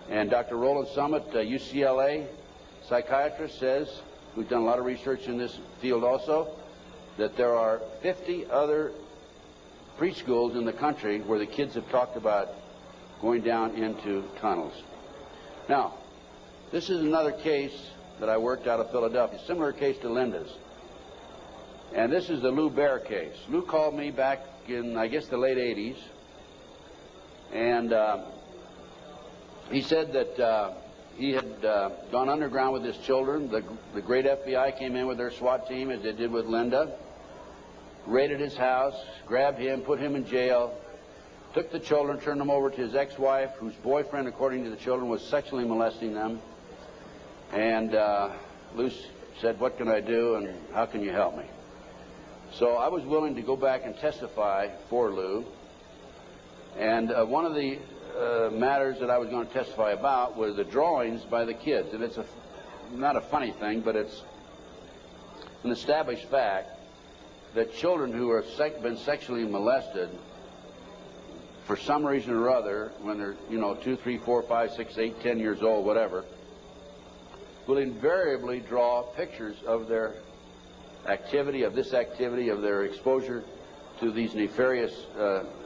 And Dr. Roland Summit, UCLA psychiatrist, says, who's done a lot of research in this field also, that there are 50 other preschools in the country where the kids have talked about going down into tunnels. Now, this is another case that I worked out of Philadelphia, similar case to Linda's. And this is the Lou Bear case. Lou called me back in, I guess, the late 80s. And he said that he had gone underground with his children. The great FBI came in with their SWAT team, as they did with Linda, raided his house, grabbed him, put him in jail, took the children, turned them over to his ex-wife, whose boyfriend, according to the children, was sexually molesting them. And Lou said, "What can I do, and how can you help me?" So I was willing to go back and testify for Lou. And one of the matters that I was going to testify about were the drawings by the kids. And it's not a funny thing, but it's an established fact that children who have been sexually molested for some reason or other, when they're, 2, 3, 4, 5, 6, 8, 10 years old, whatever, will invariably draw pictures of their activity, of their exposure to these nefarious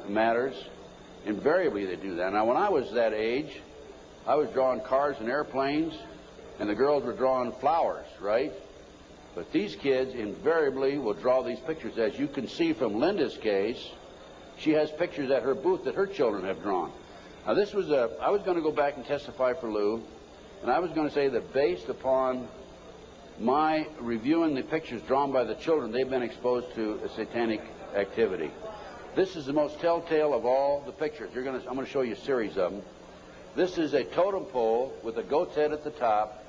matters. Invariably they do that. Now, when I was that age, I was drawing cars and airplanes, and the girls were drawing flowers, right? But these kids invariably will draw these pictures. As you can see from Linda's case, she has pictures at her booth that her children have drawn. Now, I was going to go back and testify for Lou, and I was going to say that based upon my reviewing the pictures drawn by the children, they've been exposed to a satanic activity. This is the most telltale of all the pictures. I'm going to show you a series of them. This is a totem pole with a goat's head at the top.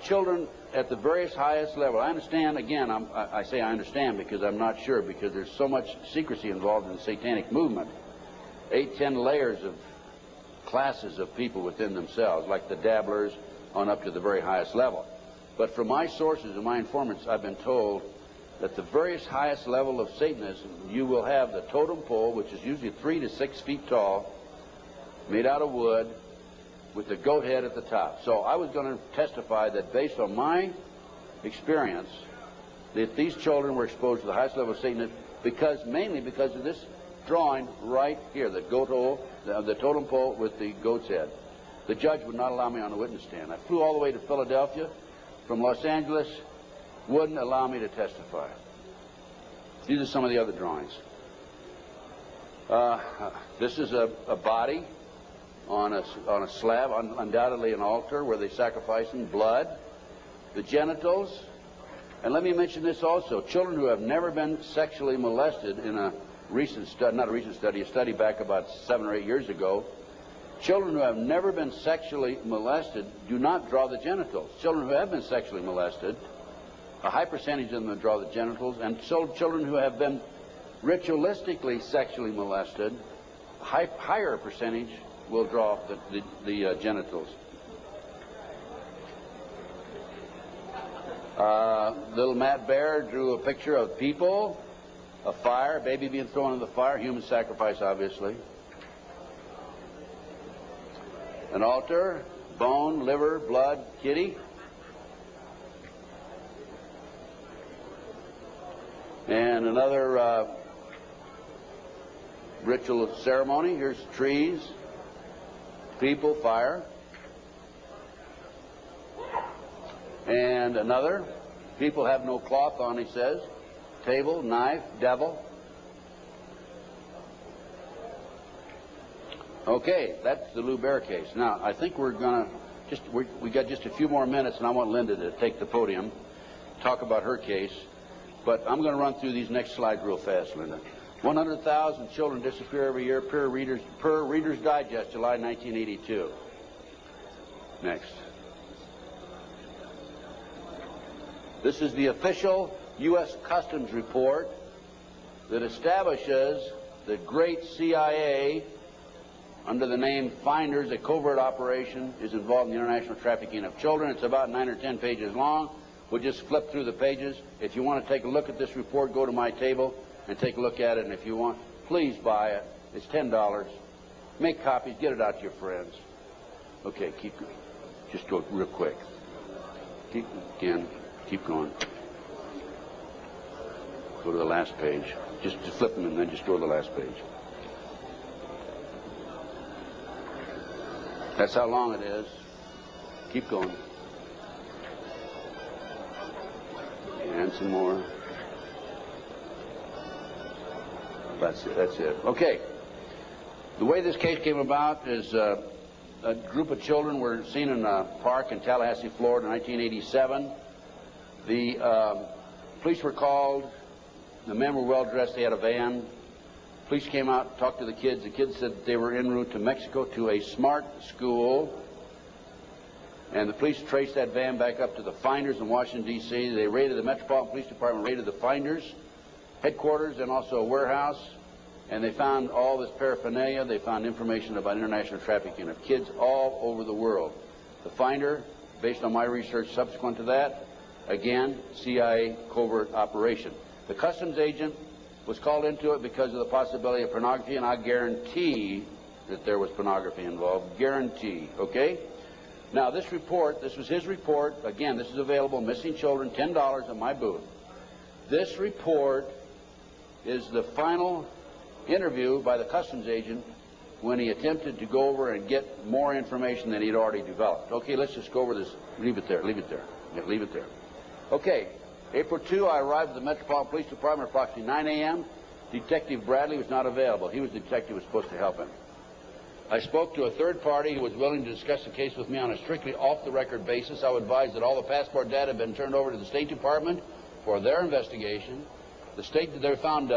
Children at the various highest level. I understand, again, I say I understand because I'm not sure, because there's so much secrecy involved in the satanic movement. 8, 10 layers of classes of people within themselves, like the dabblers on up to the very highest level. But from my sources and my informants, I've been told that the various highest level of Satanism, you will have the totem pole, which is usually 3 to 6 feet tall, made out of wood, with the goat head at the top. So I was going to testify that based on my experience, that these children were exposed to the highest level of Satanism mainly because of this drawing right here, the goat hole, the totem pole with the goat's head. The judge would not allow me on the witness stand. I flew all the way to Philadelphia from Los Angeles, wouldn't allow me to testify. These are some of the other drawings. This is a body on a slab, undoubtedly an altar where they sacrificing blood, the genitals, and let me mention this also: children who have never been sexually molested in a recent study, not a recent study, a study back about 7 or 8 years ago. Children who have never been sexually molested do not draw the genitals. Children who have been sexually molested, a high percentage of them draw the genitals, and so children who have been ritualistically sexually molested, a higher percentage will draw the genitals. Little Matt Bear drew a picture of people, a fire, a baby being thrown in the fire, human sacrifice, obviously. An altar, bone, liver, blood, kitty. And another ritual ceremony. Here's trees, people, fire. And another, people have no cloth on, he says. Table, knife, devil. Okay, that's the Lou Bear case. Now, I think we're going to we got just a few more minutes, and I want Linda to take the podium, talk about her case. But I'm going to run through these next slides real fast, Linda. 100,000 children disappear every year per Reader's Digest, July 1982. Next. This is the official U.S. Customs report that establishes the great CIA, under the name Finders, a covert operation, is involved in the international trafficking of children. It's about 9 or 10 pages long. We'll just flip through the pages. If you want to take a look at this report, go to my table and take a look at it. And if you want, please buy it. It's $10. Make copies. Get it out to your friends. Okay, keep going. Just go real quick. Keep going. Go to the last page. Just flip them and then just go to the last page. That's how long it is. Keep going. And some more. That's it. Okay. The way this case came about is a group of children were seen in a park in Tallahassee, Florida in 1987. The police were called. The men were well dressed. They had a van. Police came out, talked to the kids. The kids said they were en route to Mexico to a smart school. And the police traced that van back up to the Finders in Washington, D.C. They raided the Metropolitan Police Department, raided the Finders headquarters and also a warehouse. And they found all this paraphernalia. They found information about international trafficking of kids all over the world. The Finder, based on my research subsequent to that, again, CIA covert operation. The customs agent was called into it because of the possibility of pornography, and I guarantee that there was pornography involved. Guarantee, okay? Now, this report, this was his report. Again, this is available, Missing Children, $10 at my booth. This report is the final interview by the customs agent when he attempted to go over and get more information than he'd already developed. Okay, let's just go over this. Leave it there. Yeah, leave it there. Okay. April 2, I arrived at the Metropolitan Police Department at approximately 9 a.m. Detective Bradley was not available. He was the detective who was supposed to help him. I spoke to a third party who was willing to discuss the case with me on a strictly off-the-record basis. I was advised that all the passport data had been turned over to the State Department for their investigation. They found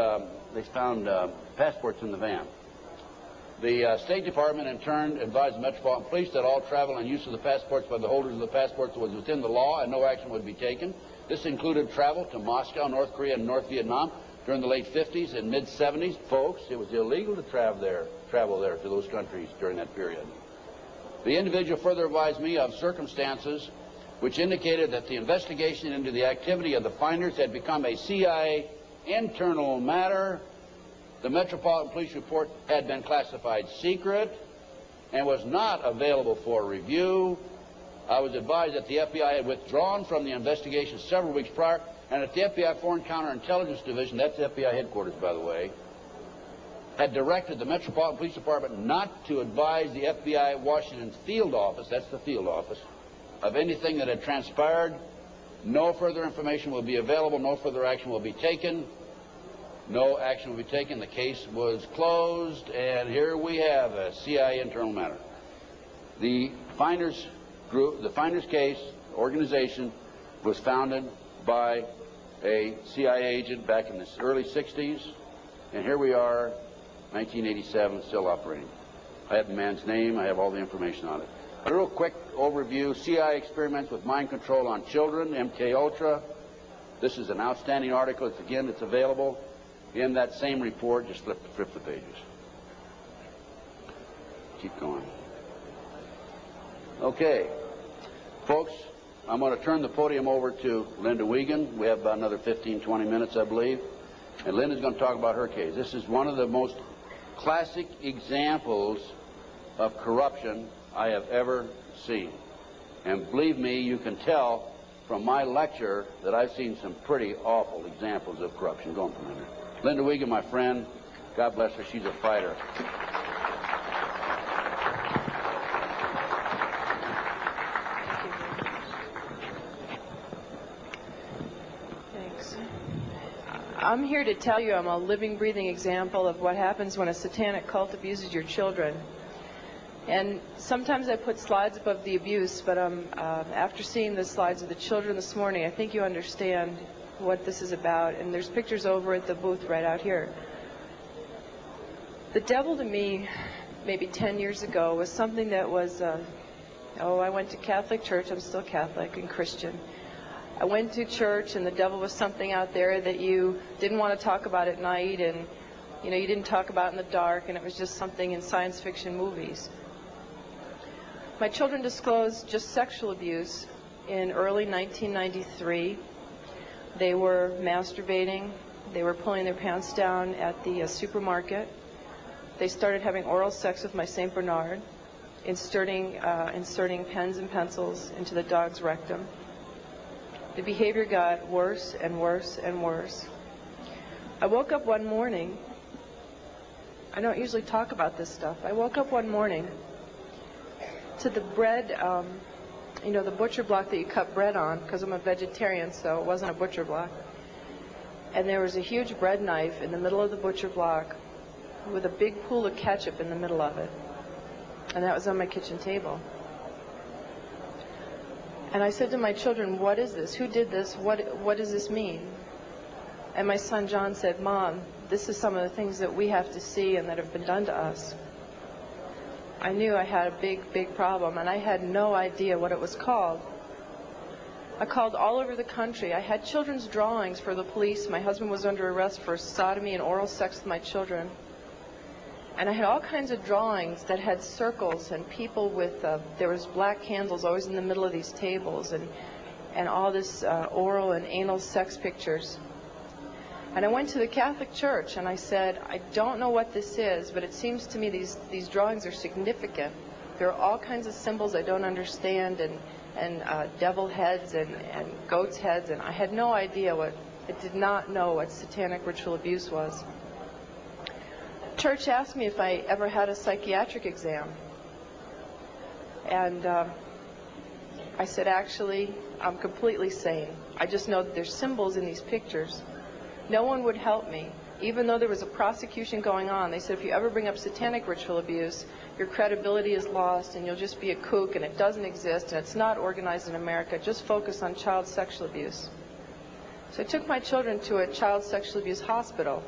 passports in the van. The State Department, in turn, advised the Metropolitan Police that all travel and use of the passports by the holders of the passports was within the law and no action would be taken. This included travel to Moscow, North Korea, and North Vietnam during the late 50s and mid-70s. Folks, it was illegal to travel there to those countries during that period. The individual further advised me of circumstances which indicated that the investigation into the activity of the Finders had become a CIA internal matter. The Metropolitan Police report had been classified secret and was not available for review. I was advised that the FBI had withdrawn from the investigation several weeks prior, and that the FBI Foreign Counterintelligence Division, that's FBI headquarters, by the way, had directed the Metropolitan Police Department not to advise the FBI Washington field office, that's the field office, of anything that had transpired. No further information will be available. No further action will be taken. No action will be taken. The case was closed, and here we have a CIA internal matter. The Finders group, the Finders case organization, was founded by a CIA agent back in the early 60s, and here we are, 1987, still operating. I have the man's name. I have all the information on it. A real quick overview: CIA experiments with mind control on children, MK Ultra. This is an outstanding article. It's available in that same report. Just flip the pages. Keep going. Okay, folks, I'm going to turn the podium over to Linda Wiegand. We have about another 15, 20 minutes, I believe. And Linda's going to talk about her case. This is one of the most classic examples of corruption I have ever seen. And believe me, you can tell from my lecture that I've seen some pretty awful examples of corruption. Go on, Linda. Linda Wiegand, my friend, God bless her. She's a fighter. Thanks. I'm here to tell you I'm a living, breathing example of what happens when a satanic cult abuses your children. And sometimes I put slides above the abuse, but after seeing the slides of the children this morning, I think you understand what this is about. And there's pictures over at the booth right out here. The devil to me, maybe 10 years ago, was something that was, I went to Catholic church. I'm still Catholic and Christian. I went to church, and the devil was something out there that you didn't want to talk about at night, and you didn't talk about in the dark, and it was just something in science fiction movies. My children disclosed just sexual abuse in early 1993. They were masturbating. They were pulling their pants down at the supermarket. They started having oral sex with my St. Bernard, inserting pens and pencils into the dog's rectum. The behavior got worse and worse and worse. I woke up one morning. I don't usually talk about this stuff. I woke up one morning to the bread, the butcher block that you cut bread on, because I'm a vegetarian, so it wasn't a butcher block. And there was a huge bread knife in the middle of the butcher block with a big pool of ketchup in the middle of it. And that was on my kitchen table. And I said to my children, what is this? Who did this? What does this mean? And my son John said, Mom, this is some of the things that we have to see and that have been done to us. I knew I had a big, big problem, and I had no idea what it was called. I called all over the country. I had children's drawings for the police. My husband was under arrest for sodomy and oral sex with my children. And I had all kinds of drawings that had circles and people with, there was black candles always in the middle of these tables, and all this oral and anal sex pictures. And I went to the Catholic Church and I said, I don't know what this is, but it seems to me these drawings are significant. There are all kinds of symbols I don't understand, and devil heads and goat's heads, and I had no idea I did not know what satanic ritual abuse was. Church asked me if I ever had a psychiatric exam, and I said, actually, I'm completely sane. I just know that there's symbols in these pictures. No one would help me. Even though there was a prosecution going on, they said if you ever bring up satanic ritual abuse, your credibility is lost and you'll just be a kook, and it doesn't exist and it's not organized in America. Just focus on child sexual abuse. So I took my children to a child sexual abuse hospital.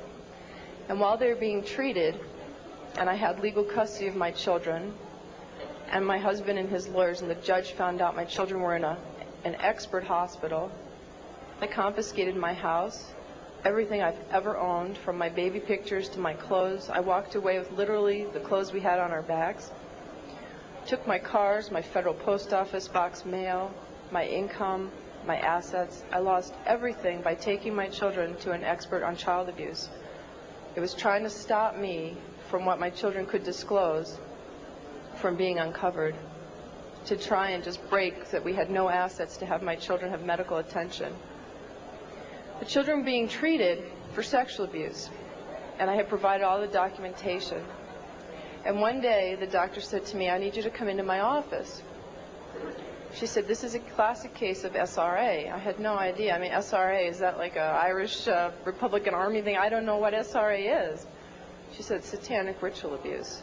And while they were being treated, and I had legal custody of my children, and my husband and his lawyers and the judge found out my children were in an expert hospital, they confiscated my house, everything I've ever owned, from my baby pictures to my clothes. I walked away with literally the clothes we had on our backs. Took my cars, my federal post office box mail, my income, my assets. I lost everything by taking my children to an expert on child abuse. It was trying to stop me from what my children could disclose from being uncovered, to try and just break that we had no assets to have my children have medical attention. The children were being treated for sexual abuse, and I had provided all the documentation. And one day the doctor said to me, I need you to come into my office. She said, this is a classic case of SRA. I had no idea. I mean, SRA, is that like an Irish Republican Army thing? I don't know what SRA is. She said, satanic ritual abuse.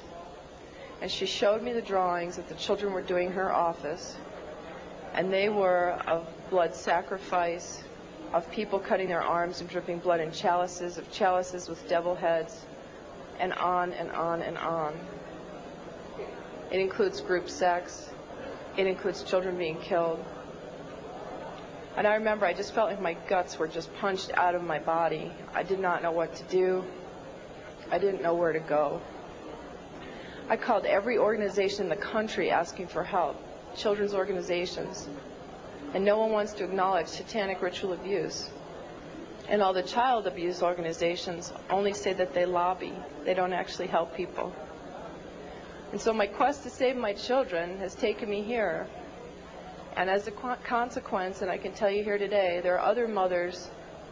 And she showed me the drawings that the children were doing in her office, and they were of blood sacrifice, of people cutting their arms and dripping blood in chalices, of chalices with devil heads, and on and on and on. It includes group sex. It includes children being killed. And I remember I just felt like my guts were just punched out of my body. I did not know what to do. I didn't know where to go. I called every organization in the country asking for help, children's organizations. And no one wants to acknowledge satanic ritual abuse. And all the child abuse organizations only say that they lobby. They don't actually help people. And so my quest to save my children has taken me here. And as a consequence, and I can tell you here today, there are other mothers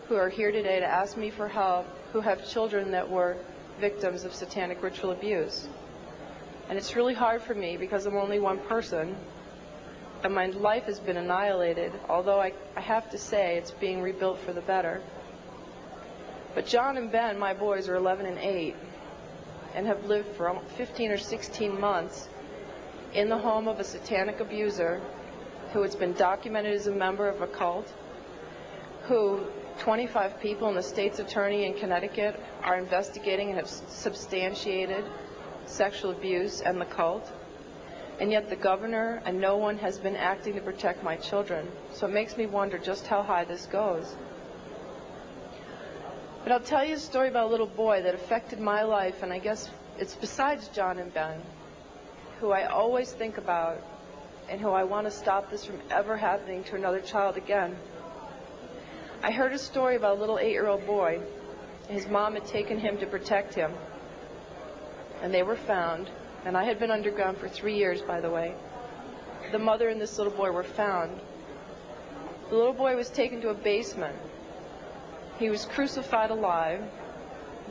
who are here today to ask me for help, who have children that were victims of satanic ritual abuse. And it's really hard for me because I'm only one person, and my life has been annihilated, although I have to say it's being rebuilt for the better. But John and Ben, my boys, are 11 and 8, and have lived for 15 or 16 months in the home of a satanic abuser who has been documented as a member of a cult, who 25 people and the state's attorney in Connecticut are investigating and have substantiated sexual abuse and the cult, and yet the governor and no one has been acting to protect my children. So it makes me wonder just how high this goes. But I'll tell you a story about a little boy that affected my life, and I guess it's besides John and Ben, who I always think about and who I want to stop this from ever happening to another child again. I heard a story about a little 8-year-old boy. His mom had taken him to protect him, and they were found, and I had been underground for 3 years, by the way. The mother and this little boy were found. The little boy was taken to a basement. He was crucified alive.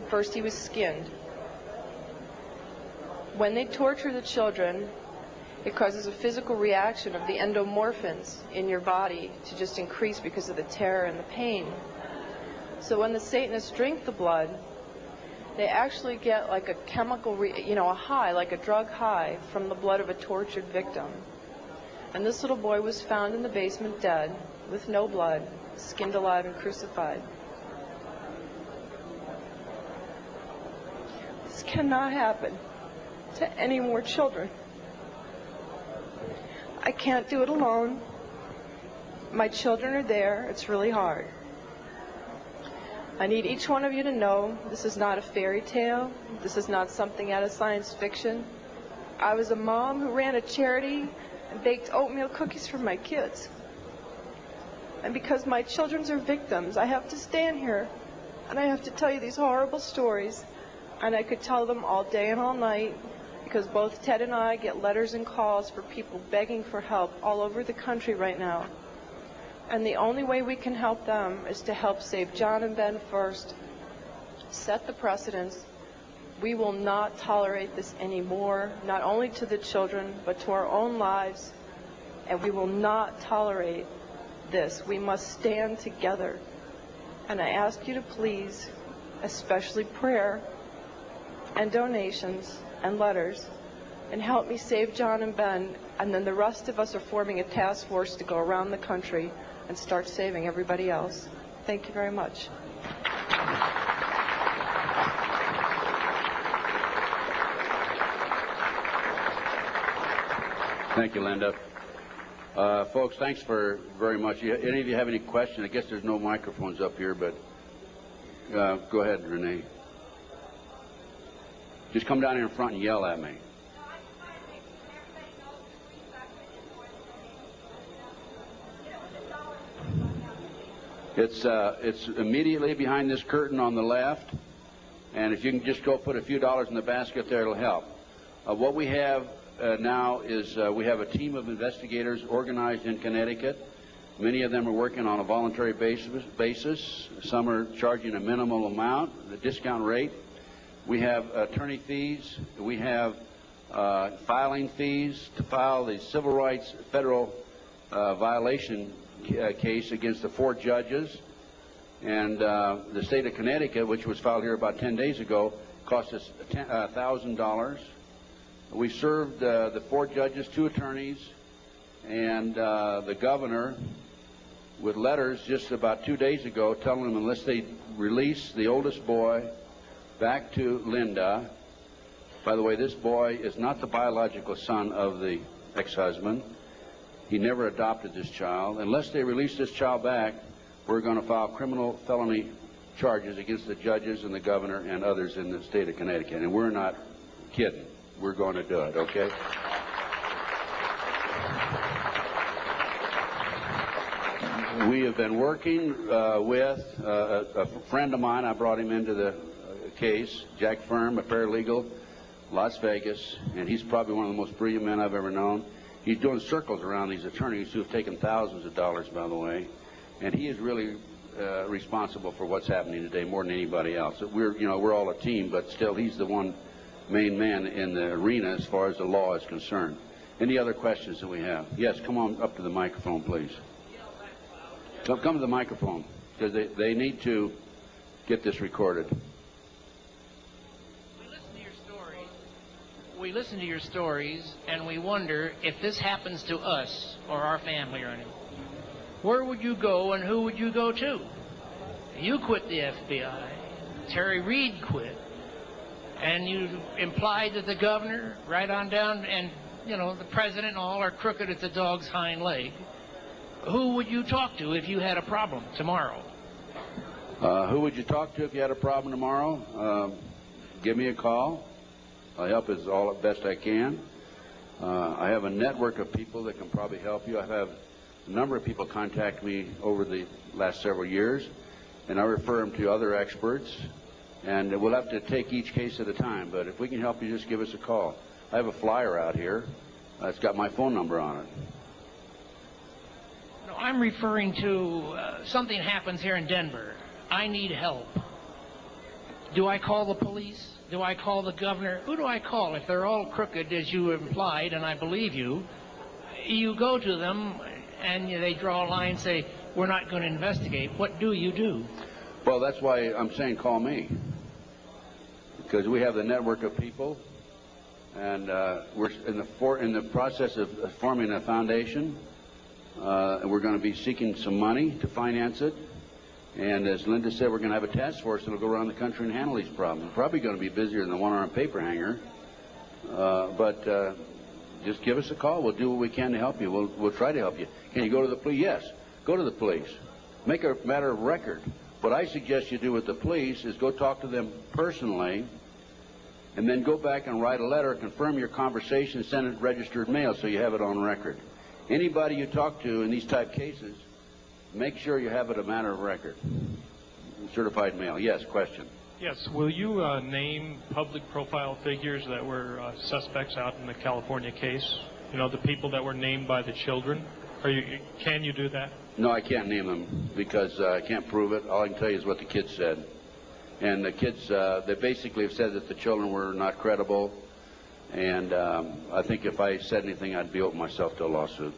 First he was skinned. When they torture the children, it causes a physical reaction of the endomorphins in your body to just increase because of the terror and the pain. So when the Satanists drink the blood, they actually get like a chemical, a high, like a drug high from the blood of a tortured victim. And this little boy was found in the basement dead, with no blood, skinned alive and crucified. This cannot happen to any more children. I can't do it alone. My children are there. It's really hard. I need each one of you to know this is not a fairy tale. This is not something out of science fiction. I was a mom who ran a charity and baked oatmeal cookies for my kids. And because my children are victims, I have to stand here and I have to tell you these horrible stories. And I could tell them all day and all night, because both Ted and I get letters and calls for people begging for help all over the country right now. And the only way we can help them is to help save John and Ben first, set the precedence. We will not tolerate this anymore, not only to the children, but to our own lives. And we will not tolerate this. We must stand together. And I ask you to please, especially prayer and donations and letters, and help me save John and Ben, and then the rest of us are forming a task force to go around the country and start saving everybody else. Thank you very much. Thank you, Linda. Folks, thanks very much. Any of you have any questions? I guess there's no microphones up here, but go ahead, Renee. Just come down here in front and yell at me. It's immediately behind this curtain on the left, and if you can just go put a few dollars in the basket there, it'll help. What we have now is we have a team of investigators organized in Connecticut. Many of them are working on a voluntary basis. Some are charging a minimal amount, the discount rate. We have attorney fees. We have filing fees to file the civil rights federal violation case against the 4 judges. And the state of Connecticut, which was filed here about 10 days ago, cost us $1,000. We served the 4 judges, 2 attorneys, and the governor with letters just about 2 days ago telling them unless they release the oldest boy back to Linda. By the way, this boy is not the biological son of the ex-husband. He never adopted this child. Unless they release this child back, we're going to file criminal felony charges against the judges and the governor and others in the state of Connecticut. And we're not kidding. We're going to do it, okay? We have been working with a friend of mine. I brought him into the case, Jack Firm, a paralegal, Las Vegas, and he's probably one of the most brilliant men I've ever known. He's doing circles around these attorneys who have taken thousands of dollars, by the way, and he is really responsible for what's happening today more than anybody else. We're all a team, but still he's the one main man in the arena as far as the law is concerned. Any other questions that we have? Yes, come on up to the microphone, please. Come to the microphone, because they need to get this recorded. We listen to your stories, and we wonder if this happens to us or our family or anything. Where would you go, and who would you go to? You quit the FBI. Terry Reid quit. And you implied that the governor, right on down, and, you know, the president and all are crooked at the dog's hind leg. Who would you talk to if you had a problem tomorrow? Who would you talk to if you had a problem tomorrow? Give me a call. I'll help as best I can. I have a network of people that can probably help you. I've had a number of people contact me over the last several years, and I refer them to other experts. And we'll have to take each case at a time, but if we can help you, just give us a call. I have a flyer out here. It's got my phone number on it. No, I'm referring to something happens here in Denver. I need help. Do I call the police? Do I call the governor? Who do I call? If they're all crooked, as you implied, and I believe you, you go to them, and they draw a line and say, we're not going to investigate. What do you do? Well, that's why I'm saying call me. Because we have the network of people, and we're in the process of forming a foundation, and we're going to be seeking some money to finance it. And as Linda said, we're going to have a task force that will go around the country and handle these problems. We're probably going to be busier than the one-armed paper hanger, but just give us a call. We'll do what we can to help you. We'll try to help you. Can you go to the police? Yes, go to the police. Make a matter of record. What I suggest you do with the police is go talk to them personally, and then go back and write a letter, confirm your conversation, send it registered mail so you have it on record. Anybody you talk to in these type cases, make sure you have it a matter of record. Certified mail. Yes, question. Yes, will you name public profile figures that were suspects out in the California case? You know, the people that were named by the children? Can you do that? No, I can't name them because I can't prove it. All I can tell you is what the kids said. And the kids, they basically have said that the children were not credible. And I think if I said anything, I'd be open myself to a lawsuit.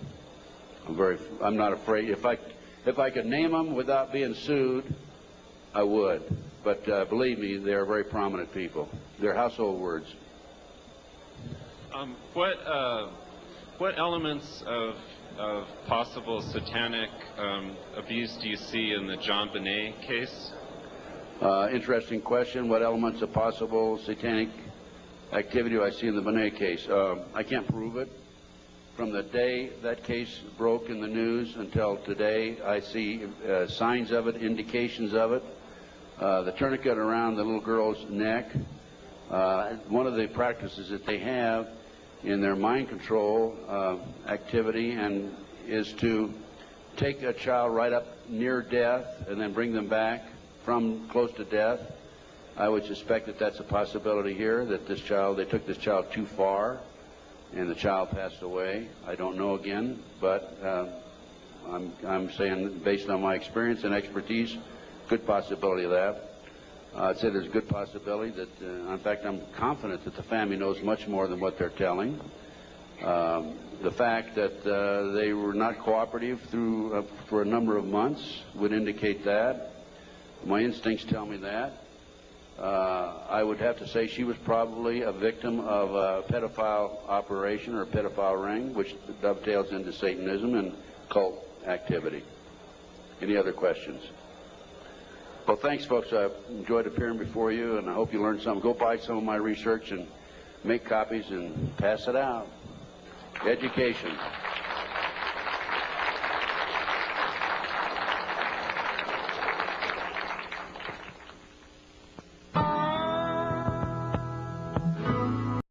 I'm not afraid. If I could name them without being sued, I would. But believe me, they're very prominent people. They're household words. What elements of possible satanic abuse do you see in the John Bonet case? Interesting question. What elements of possible satanic activity do I see in the Bonet case? I can't prove it. From the day that case broke in the news until today, I see signs of it, indications of it. The tourniquet around the little girl's neck. One of the practices that they have in their mind control activity and is to take a child right up near death and then bring them back from close to death. I would suspect that that's a possibility here, that this child, they took this child too far and the child passed away. I don't know again, but I'm saying based on my experience and expertise, good possibility of that. I'd say there's a good possibility that, in fact, I'm confident that the family knows much more than what they're telling. The fact that they were not cooperative for a number of months would indicate that. My instincts tell me that. I would have to say she was probably a victim of a pedophile operation or a pedophile ring, which dovetails into Satanism and cult activity. Any other questions? Well, thanks, folks. I enjoyed appearing before you, and I hope you learned something. Go buy some of my research and make copies and pass it out. Education.